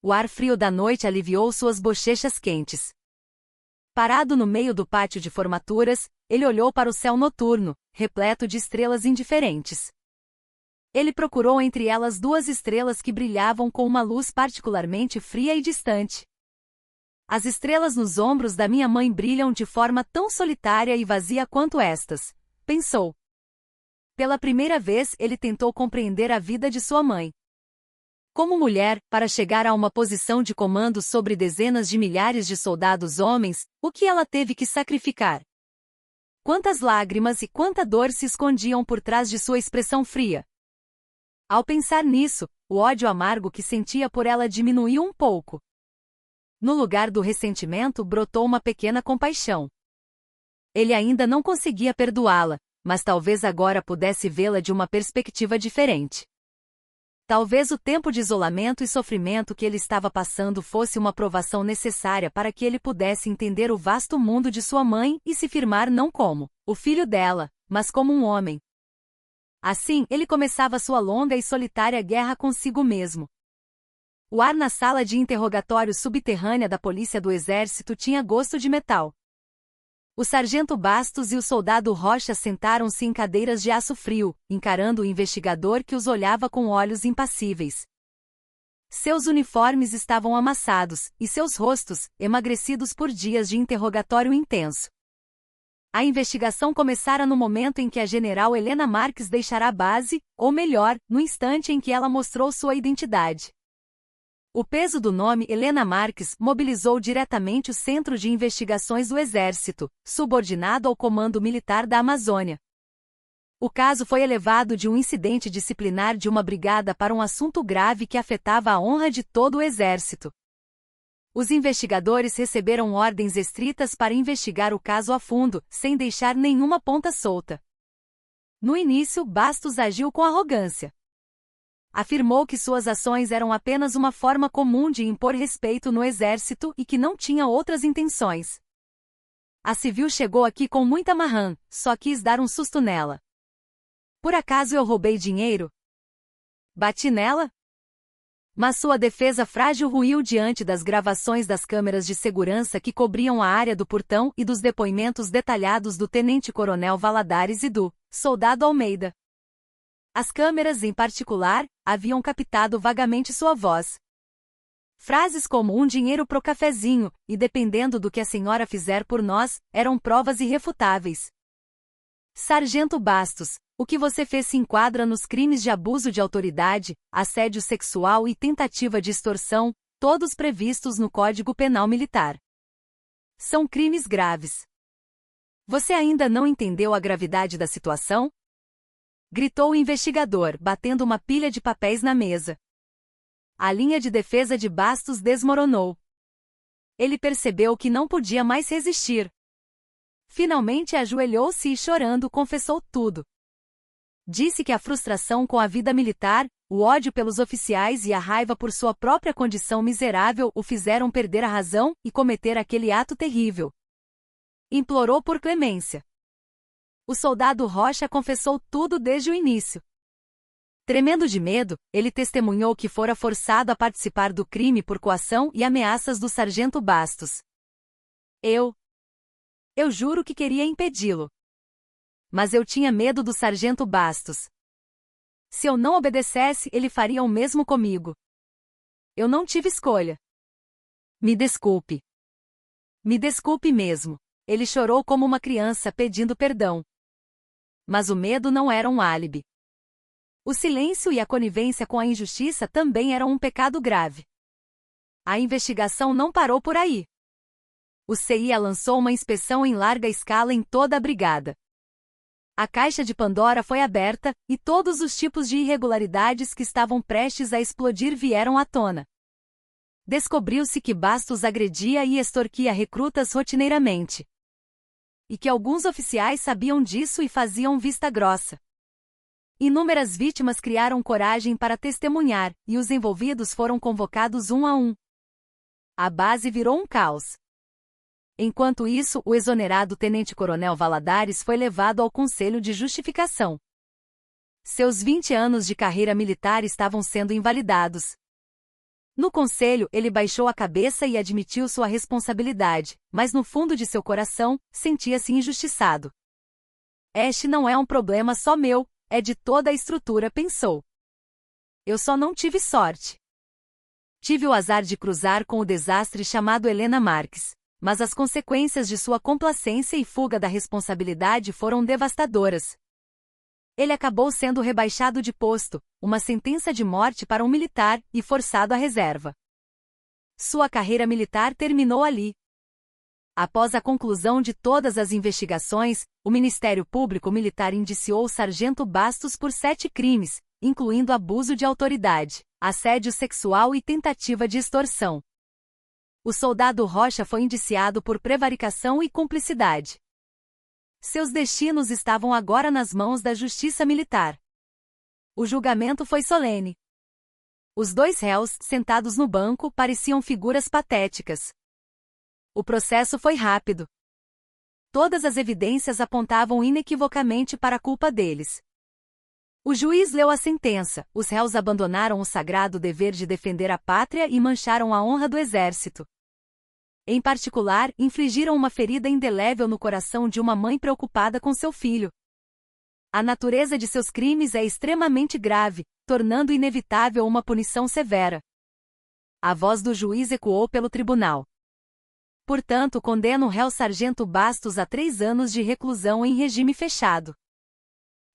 O ar frio da noite aliviou suas bochechas quentes. Parado no meio do pátio de formaturas, ele olhou para o céu noturno, repleto de estrelas indiferentes. Ele procurou entre elas 2 estrelas que brilhavam com uma luz particularmente fria e distante. As estrelas nos ombros da minha mãe brilham de forma tão solitária e vazia quanto estas, pensou. Pela primeira vez ele tentou compreender a vida de sua mãe. Como mulher, para chegar a uma posição de comando sobre dezenas de milhares de soldados homens, o que ela teve que sacrificar? Quantas lágrimas e quanta dor se escondiam por trás de sua expressão fria? Ao pensar nisso, o ódio amargo que sentia por ela diminuiu um pouco. No lugar do ressentimento brotou uma pequena compaixão. Ele ainda não conseguia perdoá-la, mas talvez agora pudesse vê-la de uma perspectiva diferente. Talvez o tempo de isolamento e sofrimento que ele estava passando fosse uma provação necessária para que ele pudesse entender o vasto mundo de sua mãe e se firmar não como o filho dela, mas como um homem. Assim, ele começava sua longa e solitária guerra consigo mesmo. O ar na sala de interrogatório subterrânea da polícia do exército tinha gosto de metal. O sargento Bastos e o soldado Rocha sentaram-se em cadeiras de aço frio, encarando o investigador que os olhava com olhos impassíveis. Seus uniformes estavam amassados, e seus rostos, emagrecidos por dias de interrogatório intenso. A investigação começara no momento em que a general Helena Marx deixará a base, ou melhor, no instante em que ela mostrou sua identidade. O peso do nome Helena Marx mobilizou diretamente o Centro de Investigações do Exército, subordinado ao Comando Militar da Amazônia. O caso foi elevado de um incidente disciplinar de uma brigada para um assunto grave que afetava a honra de todo o Exército. Os investigadores receberam ordens estritas para investigar o caso a fundo, sem deixar nenhuma ponta solta. No início, Bastos agiu com arrogância. Afirmou que suas ações eram apenas uma forma comum de impor respeito no exército e que não tinha outras intenções. A civil chegou aqui com muita marrã, só quis dar um susto nela. Por acaso eu roubei dinheiro? Bati nela? Mas sua defesa frágil ruiu diante das gravações das câmeras de segurança que cobriam a área do portão e dos depoimentos detalhados do tenente-coronel Valadares e do soldado Almeida. As câmeras, em particular, haviam captado vagamente sua voz. Frases como "um dinheiro pro cafezinho" e "dependendo do que a senhora fizer por nós" eram provas irrefutáveis. Sargento Bastos, o que você fez se enquadra nos crimes de abuso de autoridade, assédio sexual e tentativa de extorsão, todos previstos no Código Penal Militar. São crimes graves. Você ainda não entendeu a gravidade da situação? Gritou o investigador, batendo uma pilha de papéis na mesa. A linha de defesa de Bastos desmoronou. Ele percebeu que não podia mais resistir. Finalmente ajoelhou-se e, chorando, confessou tudo. Disse que a frustração com a vida militar, o ódio pelos oficiais e a raiva por sua própria condição miserável o fizeram perder a razão e cometer aquele ato terrível. Implorou por clemência. O soldado Rocha confessou tudo desde o início. Tremendo de medo, ele testemunhou que fora forçado a participar do crime por coação e ameaças do sargento Bastos. Eu juro que queria impedi-lo. Mas eu tinha medo do sargento Bastos. Se eu não obedecesse, ele faria o mesmo comigo. Eu não tive escolha. Me desculpe. Me desculpe mesmo. Ele chorou como uma criança pedindo perdão. Mas o medo não era um álibi. O silêncio e a conivência com a injustiça também eram um pecado grave. A investigação não parou por aí. O CIA lançou uma inspeção em larga escala em toda a brigada. A caixa de Pandora foi aberta, e todos os tipos de irregularidades que estavam prestes a explodir vieram à tona. Descobriu-se que Bastos agredia e extorquia recrutas rotineiramente. E que alguns oficiais sabiam disso e faziam vista grossa. Inúmeras vítimas criaram coragem para testemunhar, e os envolvidos foram convocados um a um. A base virou um caos. Enquanto isso, o exonerado tenente-coronel Valadares foi levado ao Conselho de Justificação. Seus 20 anos de carreira militar estavam sendo invalidados. No conselho, ele baixou a cabeça e admitiu sua responsabilidade, mas no fundo de seu coração, sentia-se injustiçado. Este não é um problema só meu, é de toda a estrutura, pensou. Eu só não tive sorte. Tive o azar de cruzar com o desastre chamado Helena Marques. Mas as consequências de sua complacência e fuga da responsabilidade foram devastadoras. Ele acabou sendo rebaixado de posto, uma sentença de morte para um militar, e forçado à reserva. Sua carreira militar terminou ali. Após a conclusão de todas as investigações, o Ministério Público Militar indiciou o sargento Bastos por 7 crimes, incluindo abuso de autoridade, assédio sexual e tentativa de extorsão. O soldado Rocha foi indiciado por prevaricação e cumplicidade. Seus destinos estavam agora nas mãos da Justiça Militar. O julgamento foi solene. Os 2 réus, sentados no banco, pareciam figuras patéticas. O processo foi rápido. Todas as evidências apontavam inequivocamente para a culpa deles. O juiz leu a sentença: os réus abandonaram o sagrado dever de defender a pátria e mancharam a honra do exército. Em particular, infligiram uma ferida indelével no coração de uma mãe preocupada com seu filho. A natureza de seus crimes é extremamente grave, tornando inevitável uma punição severa. A voz do juiz ecoou pelo tribunal. Portanto, condeno o réu sargento Bastos a 3 anos de reclusão em regime fechado.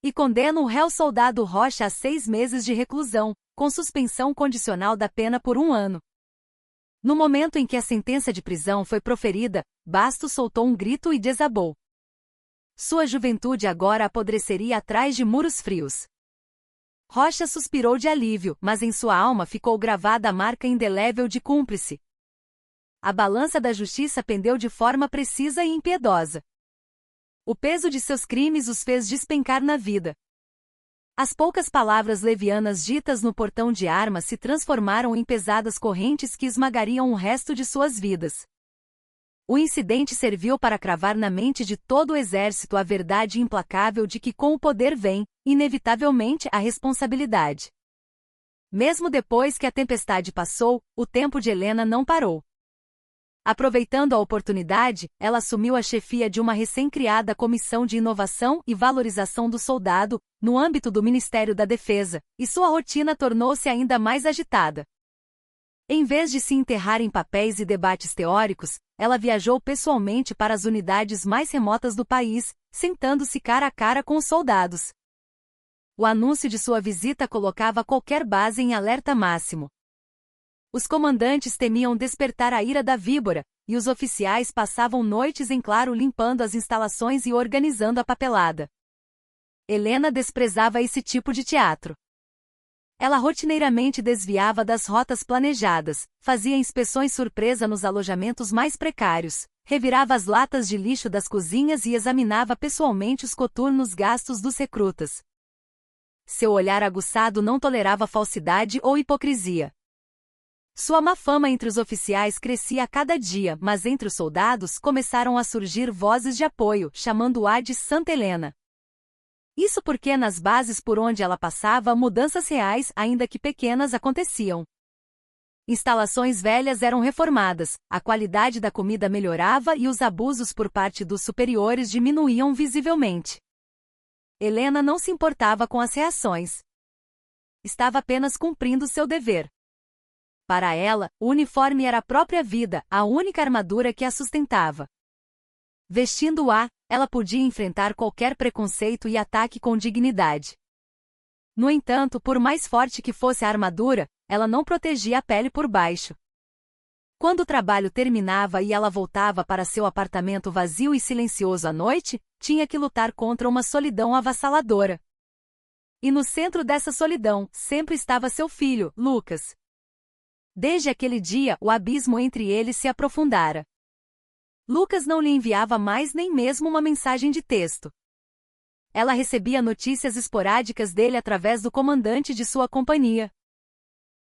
E condeno o réu soldado Rocha a 6 meses de reclusão, com suspensão condicional da pena por 1 ano. No momento em que a sentença de prisão foi proferida, Bastos soltou um grito e desabou. Sua juventude agora apodreceria atrás de muros frios. Rocha suspirou de alívio, mas em sua alma ficou gravada a marca indelével de cúmplice. a balança da justiça pendeu de forma precisa e impiedosa. O peso de seus crimes os fez despencar na vida. As poucas palavras levianas ditas no portão de armas se transformaram em pesadas correntes que esmagariam o resto de suas vidas. O incidente serviu para cravar na mente de todo o exército a verdade implacável de que com o poder vem, inevitavelmente, a responsabilidade. Mesmo depois que a tempestade passou, o tempo de Helena não parou. Aproveitando a oportunidade, ela assumiu a chefia de uma recém-criada Comissão de Inovação e Valorização do Soldado, no âmbito do Ministério da Defesa, e sua rotina tornou-se ainda mais agitada. Em vez de se enterrar em papéis e debates teóricos, ela viajou pessoalmente para as unidades mais remotas do país, sentando-se cara a cara com os soldados. O anúncio de sua visita colocava qualquer base em alerta máximo. Os comandantes temiam despertar a ira da víbora, e os oficiais passavam noites em claro limpando as instalações e organizando a papelada. Helena desprezava esse tipo de teatro. Ela rotineiramente desviava das rotas planejadas, fazia inspeções surpresa nos alojamentos mais precários, revirava as latas de lixo das cozinhas e examinava pessoalmente os coturnos gastos dos recrutas. Seu olhar aguçado não tolerava falsidade ou hipocrisia. Sua má fama entre os oficiais crescia a cada dia, mas entre os soldados começaram a surgir vozes de apoio, chamando-a de Santa Helena. Isso porque nas bases por onde ela passava, mudanças reais, ainda que pequenas, aconteciam. Instalações velhas eram reformadas, a qualidade da comida melhorava e os abusos por parte dos superiores diminuíam visivelmente. Helena não se importava com as reações. Estava apenas cumprindo seu dever. Para ela, o uniforme era a própria vida, a única armadura que a sustentava. Vestindo-a, ela podia enfrentar qualquer preconceito e ataque com dignidade. No entanto, por mais forte que fosse a armadura, ela não protegia a pele por baixo. Quando o trabalho terminava e ela voltava para seu apartamento vazio e silencioso à noite, tinha que lutar contra uma solidão avassaladora. E no centro dessa solidão, sempre estava seu filho, Lucas. Desde aquele dia, o abismo entre eles se aprofundara. Lucas não lhe enviava mais nem mesmo uma mensagem de texto. Ela recebia notícias esporádicas dele através do comandante de sua companhia.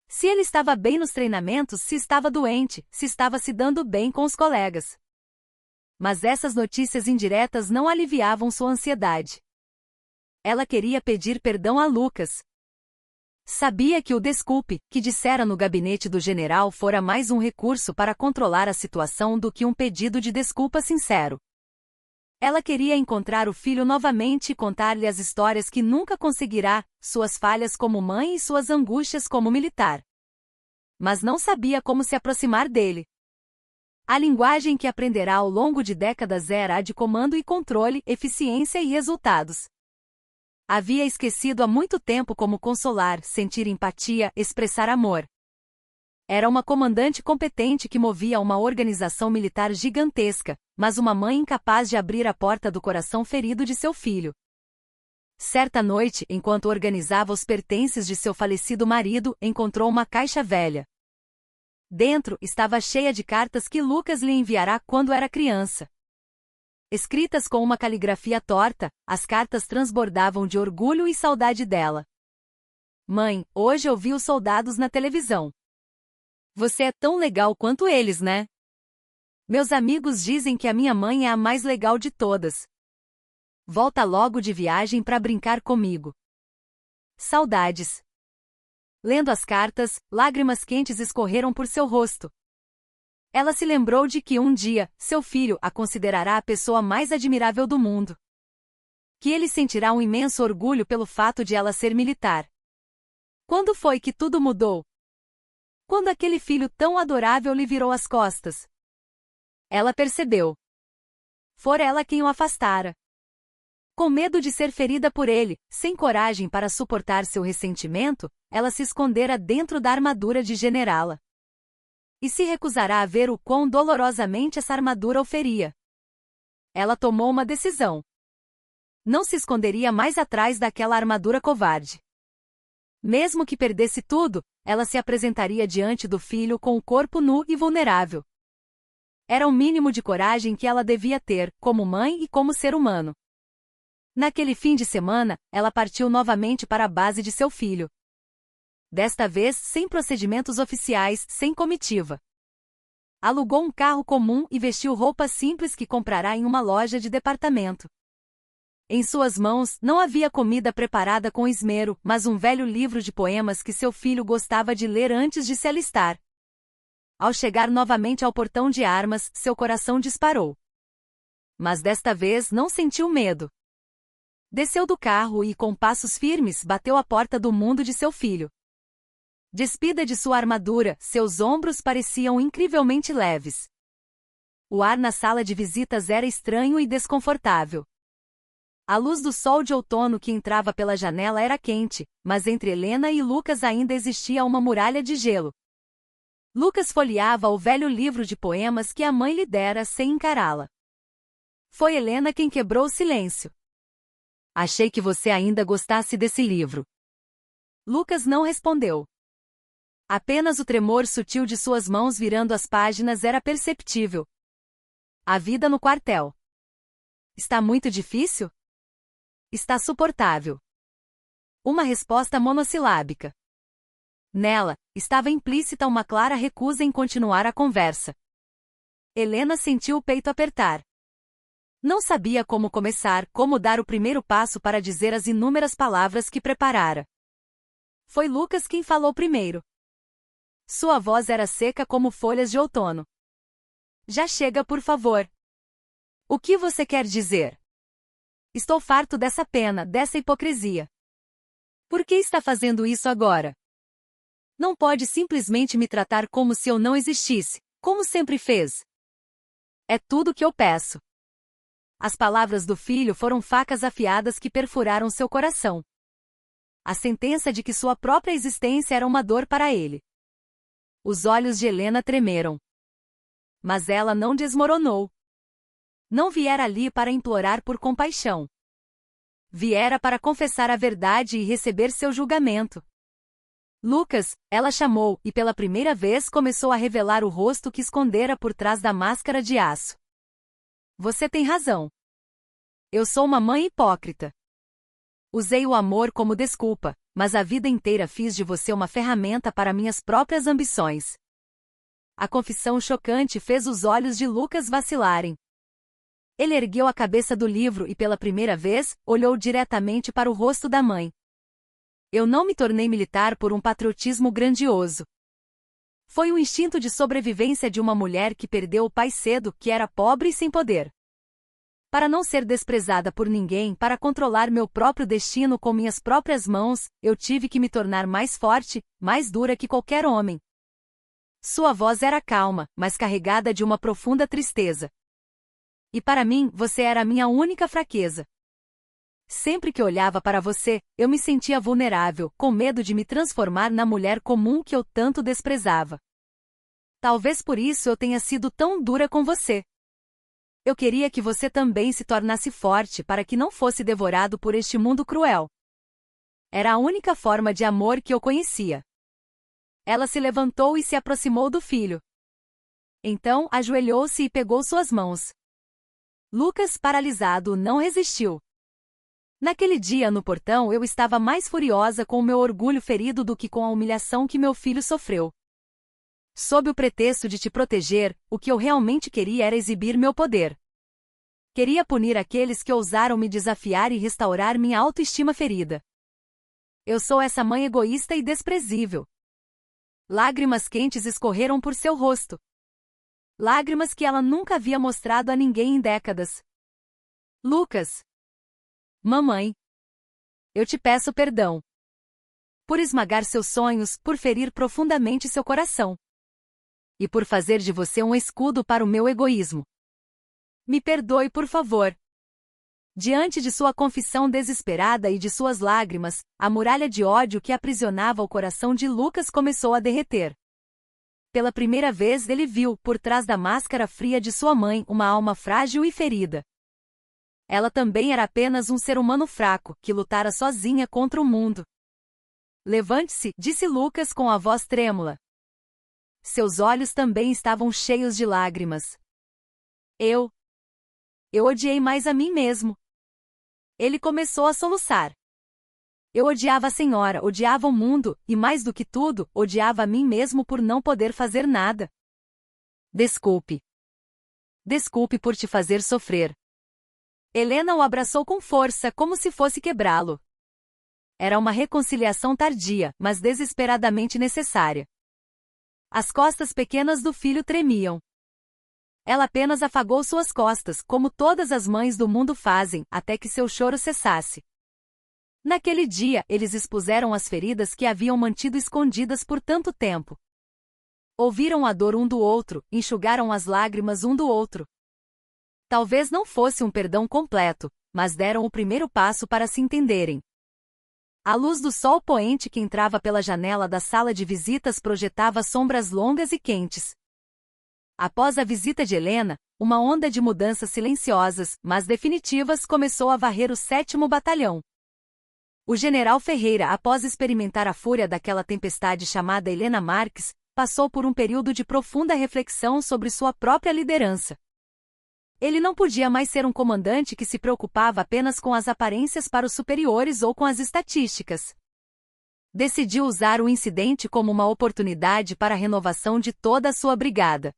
Se ele estava bem nos treinamentos, se estava doente, se estava se dando bem com os colegas. Mas essas notícias indiretas não aliviavam sua ansiedade. Ela queria pedir perdão a Lucas. Sabia que o desculpe, que dissera no gabinete do general, fora mais um recurso para controlar a situação do que um pedido de desculpa sincero. Ela queria encontrar o filho novamente e contar-lhe as histórias que nunca conseguirá, suas falhas como mãe e suas angústias como militar. Mas não sabia como se aproximar dele. A linguagem que aprenderá ao longo de décadas era a de comando e controle, eficiência e resultados. Havia esquecido há muito tempo como consolar, sentir empatia, expressar amor. Era uma comandante competente que movia uma organização militar gigantesca, mas uma mãe incapaz de abrir a porta do coração ferido de seu filho. Certa noite, enquanto organizava os pertences de seu falecido marido, encontrou uma caixa velha. Dentro, estava cheia de cartas que Lucas lhe enviará quando era criança. Escritas com uma caligrafia torta, as cartas transbordavam de orgulho e saudade dela. Mãe, hoje eu vi os soldados na televisão. Você é tão legal quanto eles, né? Meus amigos dizem que a minha mãe é a mais legal de todas. Volta logo de viagem para brincar comigo. Saudades. Lendo as cartas, lágrimas quentes escorreram por seu rosto. Ela se lembrou de que um dia, seu filho a considerará a pessoa mais admirável do mundo. Que ele sentirá um imenso orgulho pelo fato de ela ser militar. Quando foi que tudo mudou? Quando aquele filho tão adorável lhe virou as costas. Ela percebeu. Fora ela quem o afastara. Com medo de ser ferida por ele, sem coragem para suportar seu ressentimento, ela se escondera dentro da armadura de generala. E se recusará a ver o quão dolorosamente essa armadura o feria. Ela tomou uma decisão. Não se esconderia mais atrás daquela armadura covarde. Mesmo que perdesse tudo, ela se apresentaria diante do filho com o corpo nu e vulnerável. Era o mínimo de coragem que ela devia ter, como mãe e como ser humano. Naquele fim de semana, ela partiu novamente para a base de seu filho. Desta vez, sem procedimentos oficiais, sem comitiva. Alugou um carro comum e vestiu roupas simples que comprará em uma loja de departamento. Em suas mãos, não havia comida preparada com esmero, mas um velho livro de poemas que seu filho gostava de ler antes de se alistar. Ao chegar novamente ao portão de armas, seu coração disparou. Mas desta vez não sentiu medo. Desceu do carro e, com passos firmes, bateu à porta do mundo de seu filho. Despida de sua armadura, seus ombros pareciam incrivelmente leves. O ar na sala de visitas era estranho e desconfortável. A luz do sol de outono que entrava pela janela era quente, mas entre Helena e Lucas ainda existia uma muralha de gelo. Lucas folheava o velho livro de poemas que a mãe lhe dera sem encará-la. Foi Helena quem quebrou o silêncio. Achei que você ainda gostasse desse livro. Lucas não respondeu. Apenas o tremor sutil de suas mãos virando as páginas era perceptível. A vida no quartel. Está muito difícil? Está suportável. Uma resposta monossilábica. Nela, estava implícita uma clara recusa em continuar a conversa. Helena sentiu o peito apertar. Não sabia como começar, como dar o primeiro passo para dizer as inúmeras palavras que preparara. Foi Lucas quem falou primeiro. Sua voz era seca como folhas de outono. Já chega, por favor. O que você quer dizer? Estou farto dessa pena, dessa hipocrisia. Por que está fazendo isso agora? Não pode simplesmente me tratar como se eu não existisse, como sempre fez. É tudo o que eu peço. As palavras do filho foram facas afiadas que perfuraram seu coração. A sentença de que sua própria existência era uma dor para ele. Os olhos de Helena tremeram. Mas ela não desmoronou. Não viera ali para implorar por compaixão. Viera para confessar a verdade e receber seu julgamento. Lucas, ela chamou, e pela primeira vez começou a revelar o rosto que escondera por trás da máscara de aço. Você tem razão. Eu sou uma mãe hipócrita. Usei o amor como desculpa, mas a vida inteira fiz de você uma ferramenta para minhas próprias ambições. A confissão chocante fez os olhos de Lucas vacilarem. Ele ergueu a cabeça do livro e pela primeira vez, olhou diretamente para o rosto da mãe. Eu não me tornei militar por um patriotismo grandioso. Foi o instinto de sobrevivência de uma mulher que perdeu o pai cedo, que era pobre e sem poder. Para não ser desprezada por ninguém, para controlar meu próprio destino com minhas próprias mãos, eu tive que me tornar mais forte, mais dura que qualquer homem. Sua voz era calma, mas carregada de uma profunda tristeza. E para mim, você era a minha única fraqueza. Sempre que olhava para você, eu me sentia vulnerável, com medo de me transformar na mulher comum que eu tanto desprezava. Talvez por isso eu tenha sido tão dura com você. Eu queria que você também se tornasse forte para que não fosse devorado por este mundo cruel. Era a única forma de amor que eu conhecia. Ela se levantou e se aproximou do filho. Então, ajoelhou-se e pegou suas mãos. Lucas, paralisado, não resistiu. Naquele dia no portão eu estava mais furiosa com o meu orgulho ferido do que com a humilhação que meu filho sofreu. Sob o pretexto de te proteger, o que eu realmente queria era exibir meu poder. Queria punir aqueles que ousaram me desafiar e restaurar minha autoestima ferida. Eu sou essa mãe egoísta e desprezível. Lágrimas quentes escorreram por seu rosto. Lágrimas que ela nunca havia mostrado a ninguém em décadas. Lucas. Mamãe. Eu te peço perdão. Por esmagar seus sonhos, por ferir profundamente seu coração. E por fazer de você um escudo para o meu egoísmo. Me perdoe, por favor. Diante de sua confissão desesperada e de suas lágrimas, a muralha de ódio que aprisionava o coração de Lucas começou a derreter. Pela primeira vez ele viu, por trás da máscara fria de sua mãe, uma alma frágil e ferida. Ela também era apenas um ser humano fraco, que lutara sozinha contra o mundo. Levante-se, disse Lucas com a voz trêmula. Seus olhos também estavam cheios de lágrimas. Eu odiei mais a mim mesmo. Ele começou a soluçar. Eu odiava a senhora, odiava o mundo, e mais do que tudo, odiava a mim mesmo por não poder fazer nada. Desculpe. Desculpe por te fazer sofrer. Helena o abraçou com força, como se fosse quebrá-lo. Era uma reconciliação tardia, mas desesperadamente necessária. As costas pequenas do filho tremiam. Ela apenas afagou suas costas, como todas as mães do mundo fazem, até que seu choro cessasse. Naquele dia, eles expuseram as feridas que haviam mantido escondidas por tanto tempo. Ouviram a dor um do outro, enxugaram as lágrimas um do outro. Talvez não fosse um perdão completo, mas deram o primeiro passo para se entenderem. A luz do sol poente que entrava pela janela da sala de visitas projetava sombras longas e quentes. Após a visita de Helena, uma onda de mudanças silenciosas, mas definitivas, começou a varrer o 7º Batalhão. O general Ferreira, após experimentar a fúria daquela tempestade chamada Helena Marques, passou por um período de profunda reflexão sobre sua própria liderança. Ele não podia mais ser um comandante que se preocupava apenas com as aparências para os superiores ou com as estatísticas. Decidiu usar o incidente como uma oportunidade para a renovação de toda a sua brigada.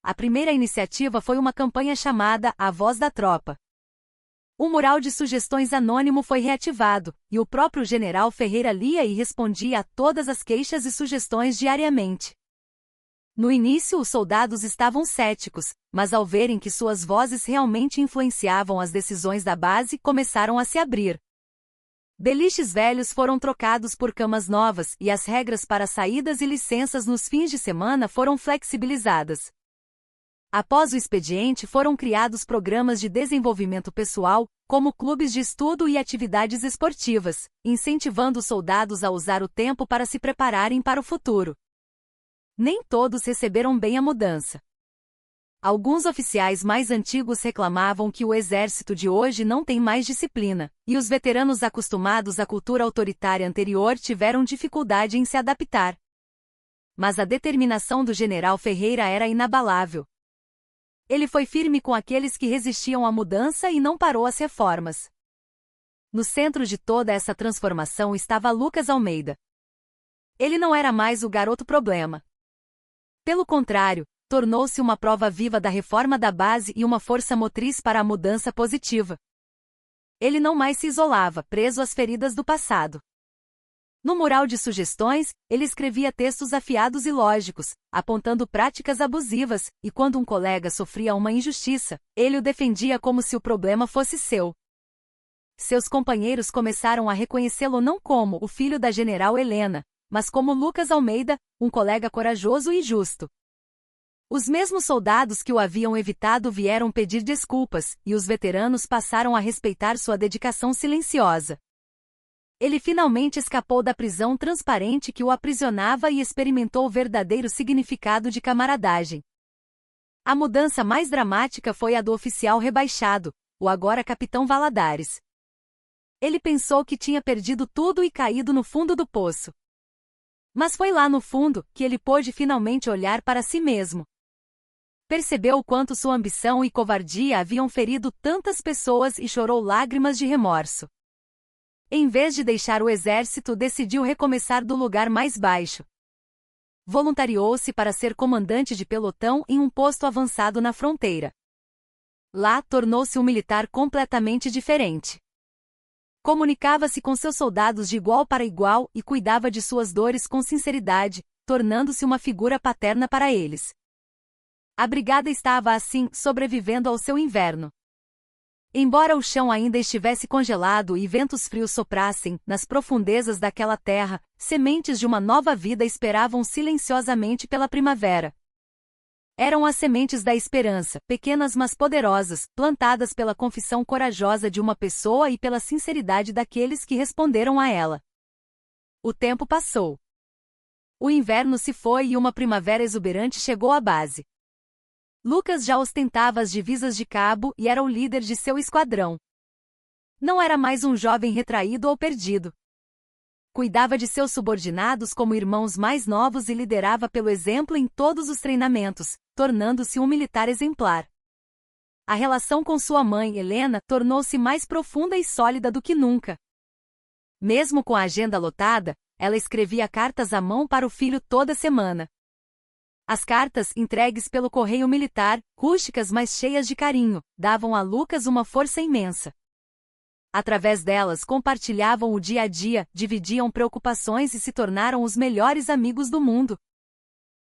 A primeira iniciativa foi uma campanha chamada A Voz da Tropa. Um mural de sugestões anônimo foi reativado, e o próprio general Ferreira lia e respondia a todas as queixas e sugestões diariamente. No início, os soldados estavam céticos, mas ao verem que suas vozes realmente influenciavam as decisões da base, começaram a se abrir. Beliches velhos foram trocados por camas novas, e as regras para saídas e licenças nos fins de semana foram flexibilizadas. Após o expediente, foram criados programas de desenvolvimento pessoal, como clubes de estudo e atividades esportivas, incentivando os soldados a usar o tempo para se prepararem para o futuro. Nem todos receberam bem a mudança. Alguns oficiais mais antigos reclamavam que o exército de hoje não tem mais disciplina, e os veteranos acostumados à cultura autoritária anterior tiveram dificuldade em se adaptar. Mas a determinação do general Ferreira era inabalável. Ele foi firme com aqueles que resistiam à mudança e não parou as reformas. No centro de toda essa transformação estava Lucas Almeida. Ele não era mais o garoto problema. Pelo contrário, tornou-se uma prova viva da reforma da base e uma força motriz para a mudança positiva. Ele não mais se isolava, preso às feridas do passado. No mural de sugestões, ele escrevia textos afiados e lógicos, apontando práticas abusivas, e quando um colega sofria uma injustiça, ele o defendia como se o problema fosse seu. Seus companheiros começaram a reconhecê-lo não como o filho da general Helena, mas como Lucas Almeida, um colega corajoso e justo. Os mesmos soldados que o haviam evitado vieram pedir desculpas, e os veteranos passaram a respeitar sua dedicação silenciosa. Ele finalmente escapou da prisão transparente que o aprisionava e experimentou o verdadeiro significado de camaradagem. A mudança mais dramática foi a do oficial rebaixado, o agora capitão Valadares. Ele pensou que tinha perdido tudo e caído no fundo do poço. Mas foi lá no fundo que ele pôde finalmente olhar para si mesmo. Percebeu o quanto sua ambição e covardia haviam ferido tantas pessoas e chorou lágrimas de remorso. Em vez de deixar o exército, decidiu recomeçar do lugar mais baixo. Voluntariou-se para ser comandante de pelotão em um posto avançado na fronteira. Lá, tornou-se um militar completamente diferente. Comunicava-se com seus soldados de igual para igual e cuidava de suas dores com sinceridade, tornando-se uma figura paterna para eles. A brigada estava assim, sobrevivendo ao seu inverno. Embora o chão ainda estivesse congelado e ventos frios soprassem, nas profundezas daquela terra, sementes de uma nova vida esperavam silenciosamente pela primavera. Eram as sementes da esperança, pequenas mas poderosas, plantadas pela confissão corajosa de uma pessoa e pela sinceridade daqueles que responderam a ela. O tempo passou. O inverno se foi e uma primavera exuberante chegou à base. Lucas já ostentava as divisas de cabo e era o líder de seu esquadrão. Não era mais um jovem retraído ou perdido. Cuidava de seus subordinados como irmãos mais novos e liderava pelo exemplo em todos os treinamentos, tornando-se um militar exemplar. a relação com sua mãe, Helena, tornou-se mais profunda e sólida do que nunca. Mesmo com a agenda lotada, ela escrevia cartas à mão para o filho toda semana. As cartas, entregues pelo correio militar, rústicas mas cheias de carinho, davam a Lucas uma força imensa. Através delas compartilhavam o dia a dia, dividiam preocupações e se tornaram os melhores amigos do mundo.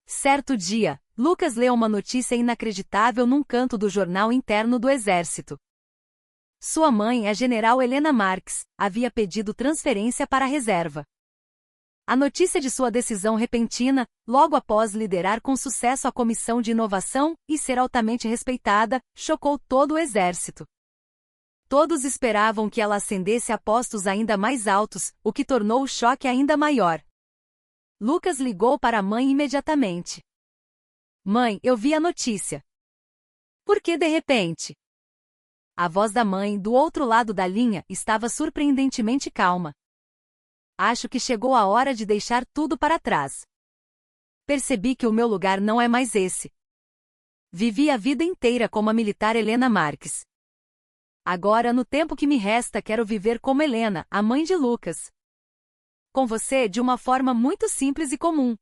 Certo dia, Lucas leu uma notícia inacreditável num canto do jornal interno do Exército. Sua mãe, a general Helena Marques, havia pedido transferência para a reserva. A notícia de sua decisão repentina, logo após liderar com sucesso a Comissão de Inovação e ser altamente respeitada, chocou todo o Exército. Todos esperavam que ela ascendesse a postos ainda mais altos, o que tornou o choque ainda maior. Lucas ligou para a mãe imediatamente. Mãe, eu vi a notícia. Por que de repente? A voz da mãe, do outro lado da linha, estava surpreendentemente calma. Acho que chegou a hora de deixar tudo para trás. Percebi que o meu lugar não é mais esse. Vivi a vida inteira como a militar Helena Marques. Agora, no tempo que me resta, quero viver como Helena, a mãe de Lucas. Com você, de uma forma muito simples e comum.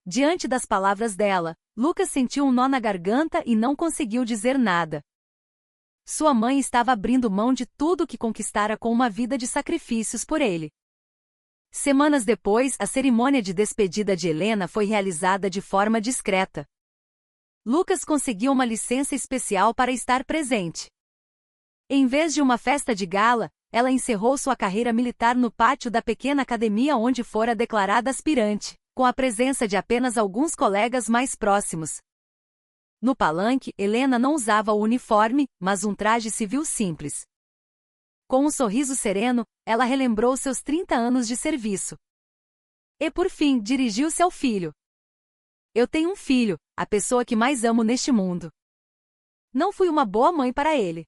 Diante das palavras dela, Lucas sentiu um nó na garganta e não conseguiu dizer nada. Sua mãe estava abrindo mão de tudo que conquistara com uma vida de sacrifícios por ele. Semanas depois, a cerimônia de despedida de Helena foi realizada de forma discreta. Lucas conseguiu uma licença especial para estar presente. Em vez de uma festa de gala, ela encerrou sua carreira militar no pátio da pequena academia onde fora declarada aspirante, com a presença de apenas alguns colegas mais próximos. No palanque, Helena não usava o uniforme, mas um traje civil simples. Com um sorriso sereno, ela relembrou seus 30 anos de serviço. E por fim, dirigiu-se ao filho. Eu tenho um filho, a pessoa que mais amo neste mundo. Não fui uma boa mãe para ele.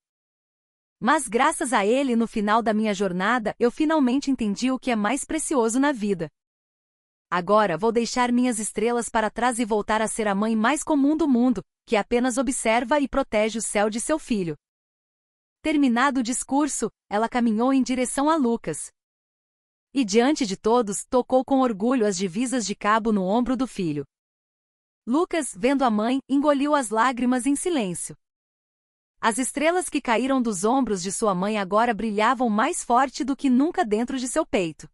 Mas graças a ele, no final da minha jornada, eu finalmente entendi o que é mais precioso na vida. Agora vou deixar minhas estrelas para trás e voltar a ser a mãe mais comum do mundo, que apenas observa e protege o céu de seu filho. Terminado o discurso, ela caminhou em direção a Lucas. E diante de todos, tocou com orgulho as divisas de cabo no ombro do filho. Lucas, vendo a mãe, engoliu as lágrimas em silêncio. As estrelas que caíram dos ombros de sua mãe agora brilhavam mais forte do que nunca dentro de seu peito.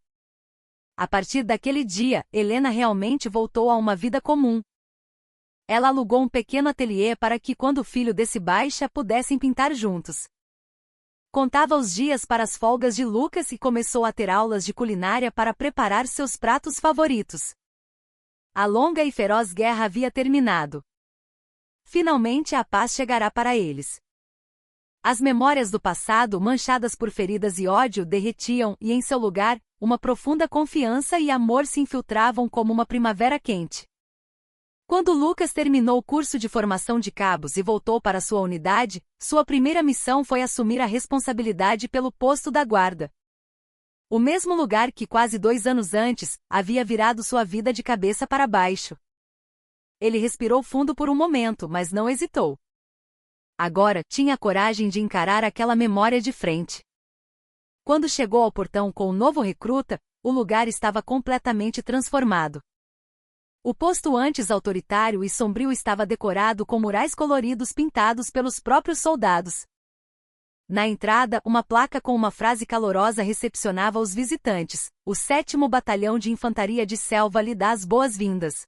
A partir daquele dia, Helena realmente voltou a uma vida comum. Ela alugou um pequeno ateliê para que, quando o filho desse baixa, pudessem pintar juntos. Contava os dias para as folgas de Lucas e começou a ter aulas de culinária para preparar seus pratos favoritos. A longa e feroz guerra havia terminado. Finalmente a paz chegará para eles. As memórias do passado, manchadas por feridas e ódio, derretiam e, em seu lugar, uma profunda confiança e amor se infiltravam como uma primavera quente. Quando Lucas terminou o curso de formação de cabos e voltou para sua unidade, sua primeira missão foi assumir a responsabilidade pelo posto da guarda. O mesmo lugar que quase 2 anos antes, havia virado sua vida de cabeça para baixo. Ele respirou fundo por um momento, mas não hesitou. Agora, tinha a coragem de encarar aquela memória de frente. Quando chegou ao portão com o novo recruta, o lugar estava completamente transformado. O posto antes autoritário e sombrio estava decorado com murais coloridos pintados pelos próprios soldados. Na entrada, uma placa com uma frase calorosa recepcionava os visitantes: o 7º Batalhão de Infantaria de Selva lhe dá as boas-vindas.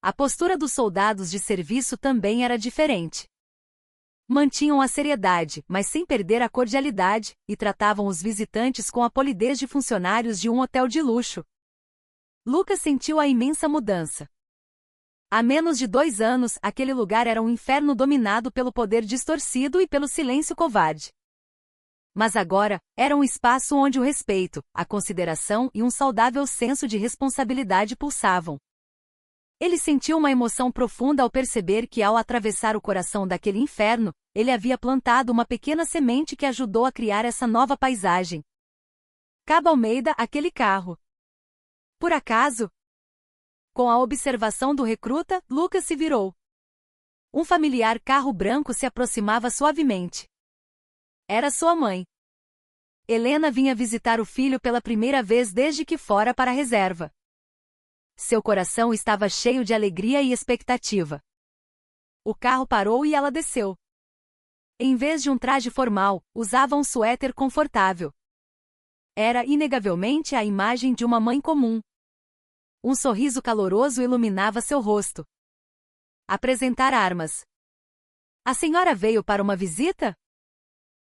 A postura dos soldados de serviço também era diferente. Mantinham a seriedade, mas sem perder a cordialidade, e tratavam os visitantes com a polidez de funcionários de um hotel de luxo. Lucas sentiu a imensa mudança. Há menos de 2 anos, aquele lugar era um inferno dominado pelo poder distorcido e pelo silêncio covarde. Mas agora, era um espaço onde o respeito, a consideração e um saudável senso de responsabilidade pulsavam. Ele sentiu uma emoção profunda ao perceber que, ao atravessar o coração daquele inferno, ele havia plantado uma pequena semente que ajudou a criar essa nova paisagem. Cabo Almeida, aquele carro. Por acaso? Com a observação do recruta, Lucas se virou. Um familiar carro branco se aproximava suavemente. Era sua mãe. Helena vinha visitar o filho pela primeira vez desde que fora para a reserva. Seu coração estava cheio de alegria e expectativa. O carro parou e ela desceu. Em vez de um traje formal, usava um suéter confortável. Era inegavelmente a imagem de uma mãe comum. Um sorriso caloroso iluminava seu rosto. Apresentar armas. A senhora veio para uma visita?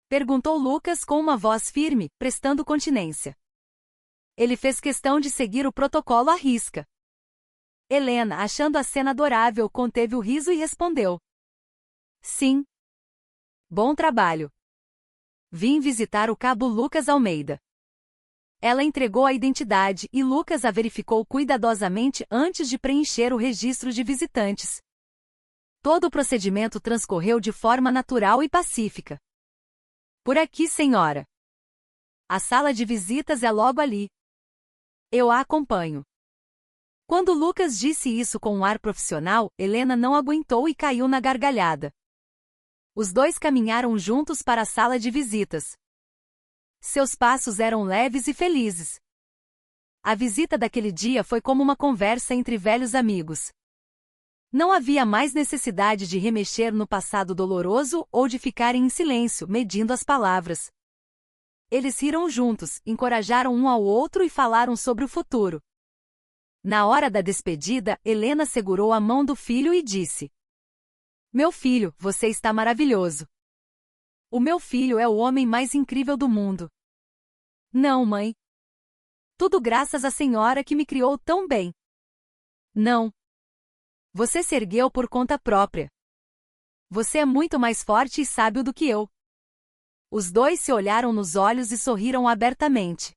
Perguntou Lucas com uma voz firme, prestando continência. Ele fez questão de seguir o protocolo à risca. Helena, achando a cena adorável, conteve o riso e respondeu: Sim. Bom trabalho. Vim visitar o cabo Lucas Almeida. Ela entregou a identidade e Lucas a verificou cuidadosamente antes de preencher o registro de visitantes. Todo o procedimento transcorreu de forma natural e pacífica. Por aqui, senhora. A sala de visitas é logo ali. Eu a acompanho. Quando Lucas disse isso com um ar profissional, Helena não aguentou e caiu na gargalhada. Os dois caminharam juntos para a sala de visitas. Seus passos eram leves e felizes. A visita daquele dia foi como uma conversa entre velhos amigos. Não havia mais necessidade de remexer no passado doloroso ou de ficarem em silêncio, medindo as palavras. Eles riram juntos, encorajaram um ao outro e falaram sobre o futuro. Na hora da despedida, Helena segurou a mão do filho e disse: Meu filho, você está maravilhoso. O meu filho é o homem mais incrível do mundo. Não, mãe. Tudo graças à senhora que me criou tão bem. Não. Você se ergueu por conta própria. Você é muito mais forte e sábio do que eu. Os dois se olharam nos olhos e sorriram abertamente.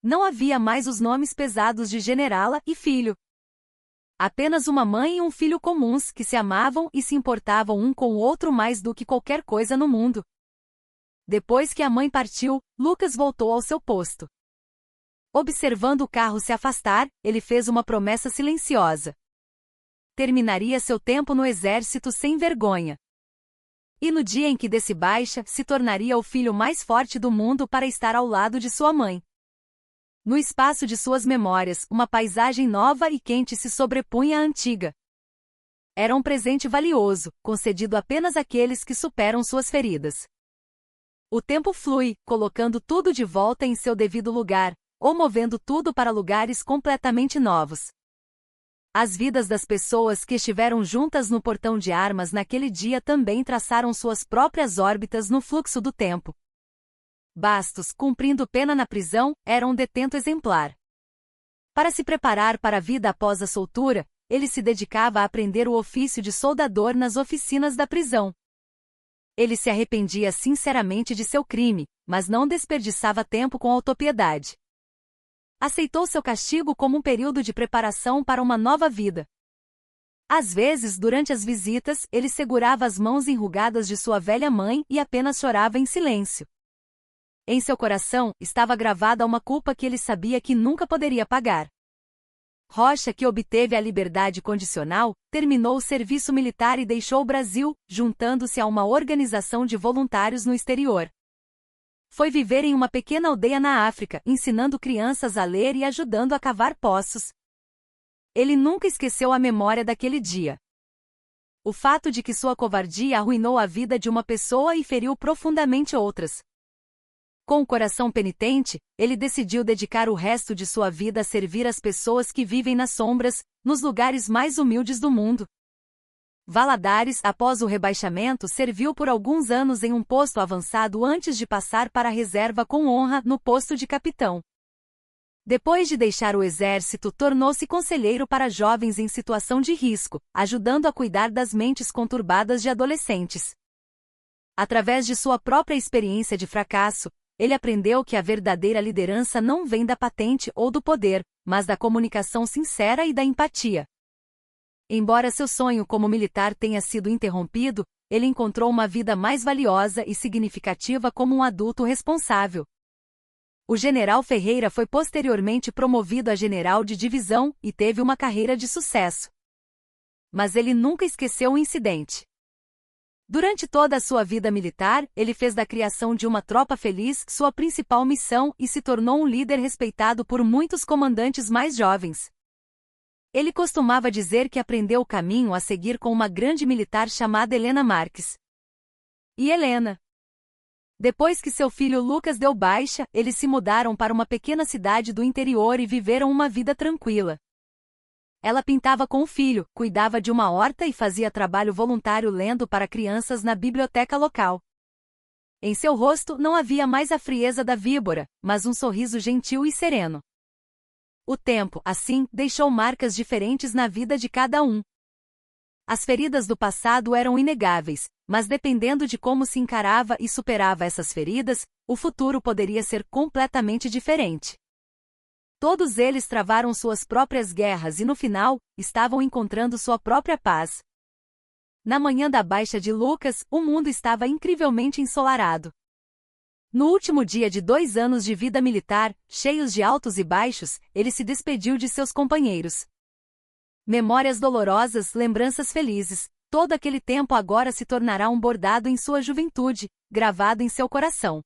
Não havia mais os nomes pesados de generala e filho. Apenas uma mãe e um filho comuns que se amavam e se importavam um com o outro mais do que qualquer coisa no mundo. Depois que a mãe partiu, Lucas voltou ao seu posto. Observando o carro se afastar, ele fez uma promessa silenciosa. Terminaria seu tempo no exército sem vergonha. E no dia em que desse baixa, se tornaria o filho mais forte do mundo para estar ao lado de sua mãe. No espaço de suas memórias, uma paisagem nova e quente se sobrepunha à antiga. Era um presente valioso, concedido apenas àqueles que superam suas feridas. O tempo flui, colocando tudo de volta em seu devido lugar, ou movendo tudo para lugares completamente novos. As vidas das pessoas que estiveram juntas no portão de armas naquele dia também traçaram suas próprias órbitas no fluxo do tempo. Bastos, cumprindo pena na prisão, era um detento exemplar. Para se preparar para a vida após a soltura, ele se dedicava a aprender o ofício de soldador nas oficinas da prisão. Ele se arrependia sinceramente de seu crime, mas não desperdiçava tempo com autopiedade. Aceitou seu castigo como um período de preparação para uma nova vida. Às vezes, durante as visitas, ele segurava as mãos enrugadas de sua velha mãe e apenas chorava em silêncio. Em seu coração, estava gravada uma culpa que ele sabia que nunca poderia pagar. Rocha, que obteve a liberdade condicional, terminou o serviço militar e deixou o Brasil, juntando-se a uma organização de voluntários no exterior. Foi viver em uma pequena aldeia na África, ensinando crianças a ler e ajudando a cavar poços. Ele nunca esqueceu a memória daquele dia. O fato de que sua covardia arruinou a vida de uma pessoa e feriu profundamente outras. Com o coração penitente, ele decidiu dedicar o resto de sua vida a servir as pessoas que vivem nas sombras, nos lugares mais humildes do mundo. Valadares, após o rebaixamento, serviu por alguns anos em um posto avançado antes de passar para a reserva com honra no posto de capitão. Depois de deixar o exército, tornou-se conselheiro para jovens em situação de risco, ajudando a cuidar das mentes conturbadas de adolescentes. Através de sua própria experiência de fracasso, ele aprendeu que a verdadeira liderança não vem da patente ou do poder, mas da comunicação sincera e da empatia. Embora seu sonho como militar tenha sido interrompido, ele encontrou uma vida mais valiosa e significativa como um adulto responsável. O general Ferreira foi posteriormente promovido a general de divisão e teve uma carreira de sucesso. mas ele nunca esqueceu o incidente. Durante toda a sua vida militar, ele fez da criação de uma tropa feliz sua principal missão e se tornou um líder respeitado por muitos comandantes mais jovens. Ele costumava dizer que aprendeu o caminho a seguir com uma grande militar chamada Helena Marques. E Helena? Depois que seu filho Lucas deu baixa, eles se mudaram para uma pequena cidade do interior e viveram uma vida tranquila. Ela pintava com o filho, cuidava de uma horta e fazia trabalho voluntário lendo para crianças na biblioteca local. Em seu rosto não havia mais a frieza da víbora, mas um sorriso gentil e sereno. O tempo, assim, deixou marcas diferentes na vida de cada um. As feridas do passado eram inegáveis, mas dependendo de como se encarava e superava essas feridas, o futuro poderia ser completamente diferente. Todos eles travaram suas próprias guerras e no final, estavam encontrando sua própria paz. Na manhã da baixa de Lucas, o mundo estava incrivelmente ensolarado. No último dia de 2 anos de vida militar, cheios de altos e baixos, ele se despediu de seus companheiros. Memórias dolorosas, lembranças felizes, todo aquele tempo agora se tornará um bordado em sua juventude, gravado em seu coração.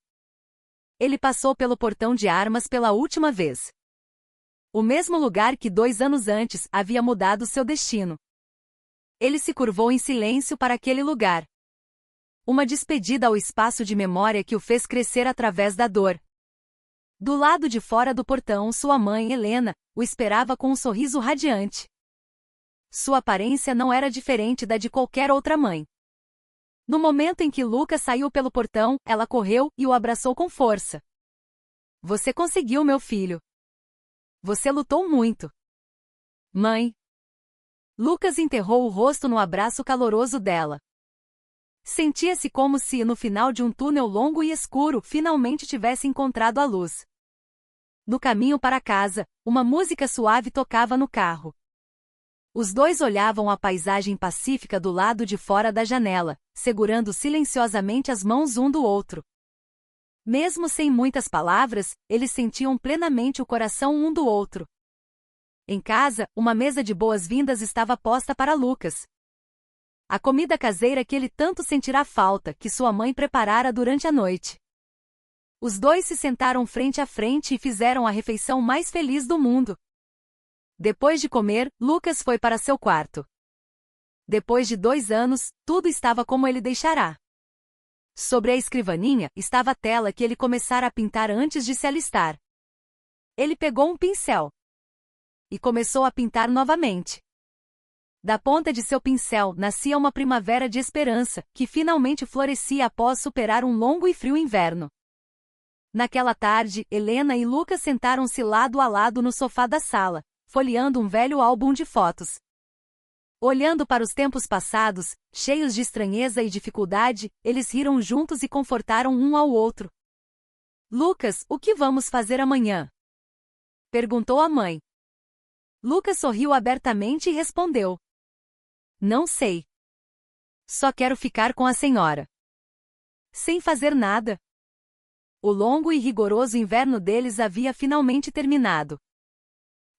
Ele passou pelo portão de armas pela última vez. O mesmo lugar que 2 anos antes havia mudado seu destino. Ele se curvou em silêncio para aquele lugar. Uma despedida ao espaço de memória que o fez crescer através da dor. Do lado de fora do portão, sua mãe, Helena, o esperava com um sorriso radiante. Sua aparência não era diferente da de qualquer outra mãe. No momento em que Lucas saiu pelo portão, ela correu e o abraçou com força. Você conseguiu, meu filho. Você lutou muito. Mãe. Lucas enterrou o rosto no abraço caloroso dela. Sentia-se como se, no final de um túnel longo e escuro, finalmente tivesse encontrado a luz. No caminho para casa, uma música suave tocava no carro. Os dois olhavam a paisagem pacífica do lado de fora da janela, segurando silenciosamente as mãos um do outro. Mesmo sem muitas palavras, eles sentiam plenamente o coração um do outro. Em casa, uma mesa de boas-vindas estava posta para Lucas. A comida caseira que ele tanto sentirá falta, que sua mãe preparara durante a noite. Os dois se sentaram frente a frente e fizeram a refeição mais feliz do mundo. Depois de comer, Lucas foi para seu quarto. Depois de 2 anos, tudo estava como ele deixará. Sobre a escrivaninha, estava a tela que ele começara a pintar antes de se alistar. Ele pegou um pincel e começou a pintar novamente. Da ponta de seu pincel nascia uma primavera de esperança, que finalmente florescia após superar um longo e frio inverno. Naquela tarde, Helena e Lucas sentaram-se lado a lado no sofá da sala, folheando um velho álbum de fotos. Olhando para os tempos passados, cheios de estranheza e dificuldade, eles riram juntos e confortaram um ao outro. Lucas, o que vamos fazer amanhã? Perguntou a mãe. Lucas sorriu abertamente e respondeu. Não sei. Só quero ficar com a senhora. Sem fazer nada. O longo e rigoroso inverno deles havia finalmente terminado.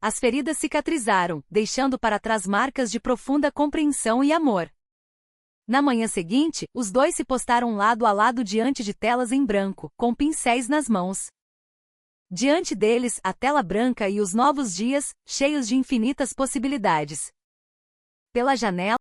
As feridas cicatrizaram, deixando para trás marcas de profunda compreensão e amor. Na manhã seguinte, os dois se postaram lado a lado diante de telas em branco, com pincéis nas mãos. Diante deles, a tela branca e os novos dias, cheios de infinitas possibilidades. Pela janela,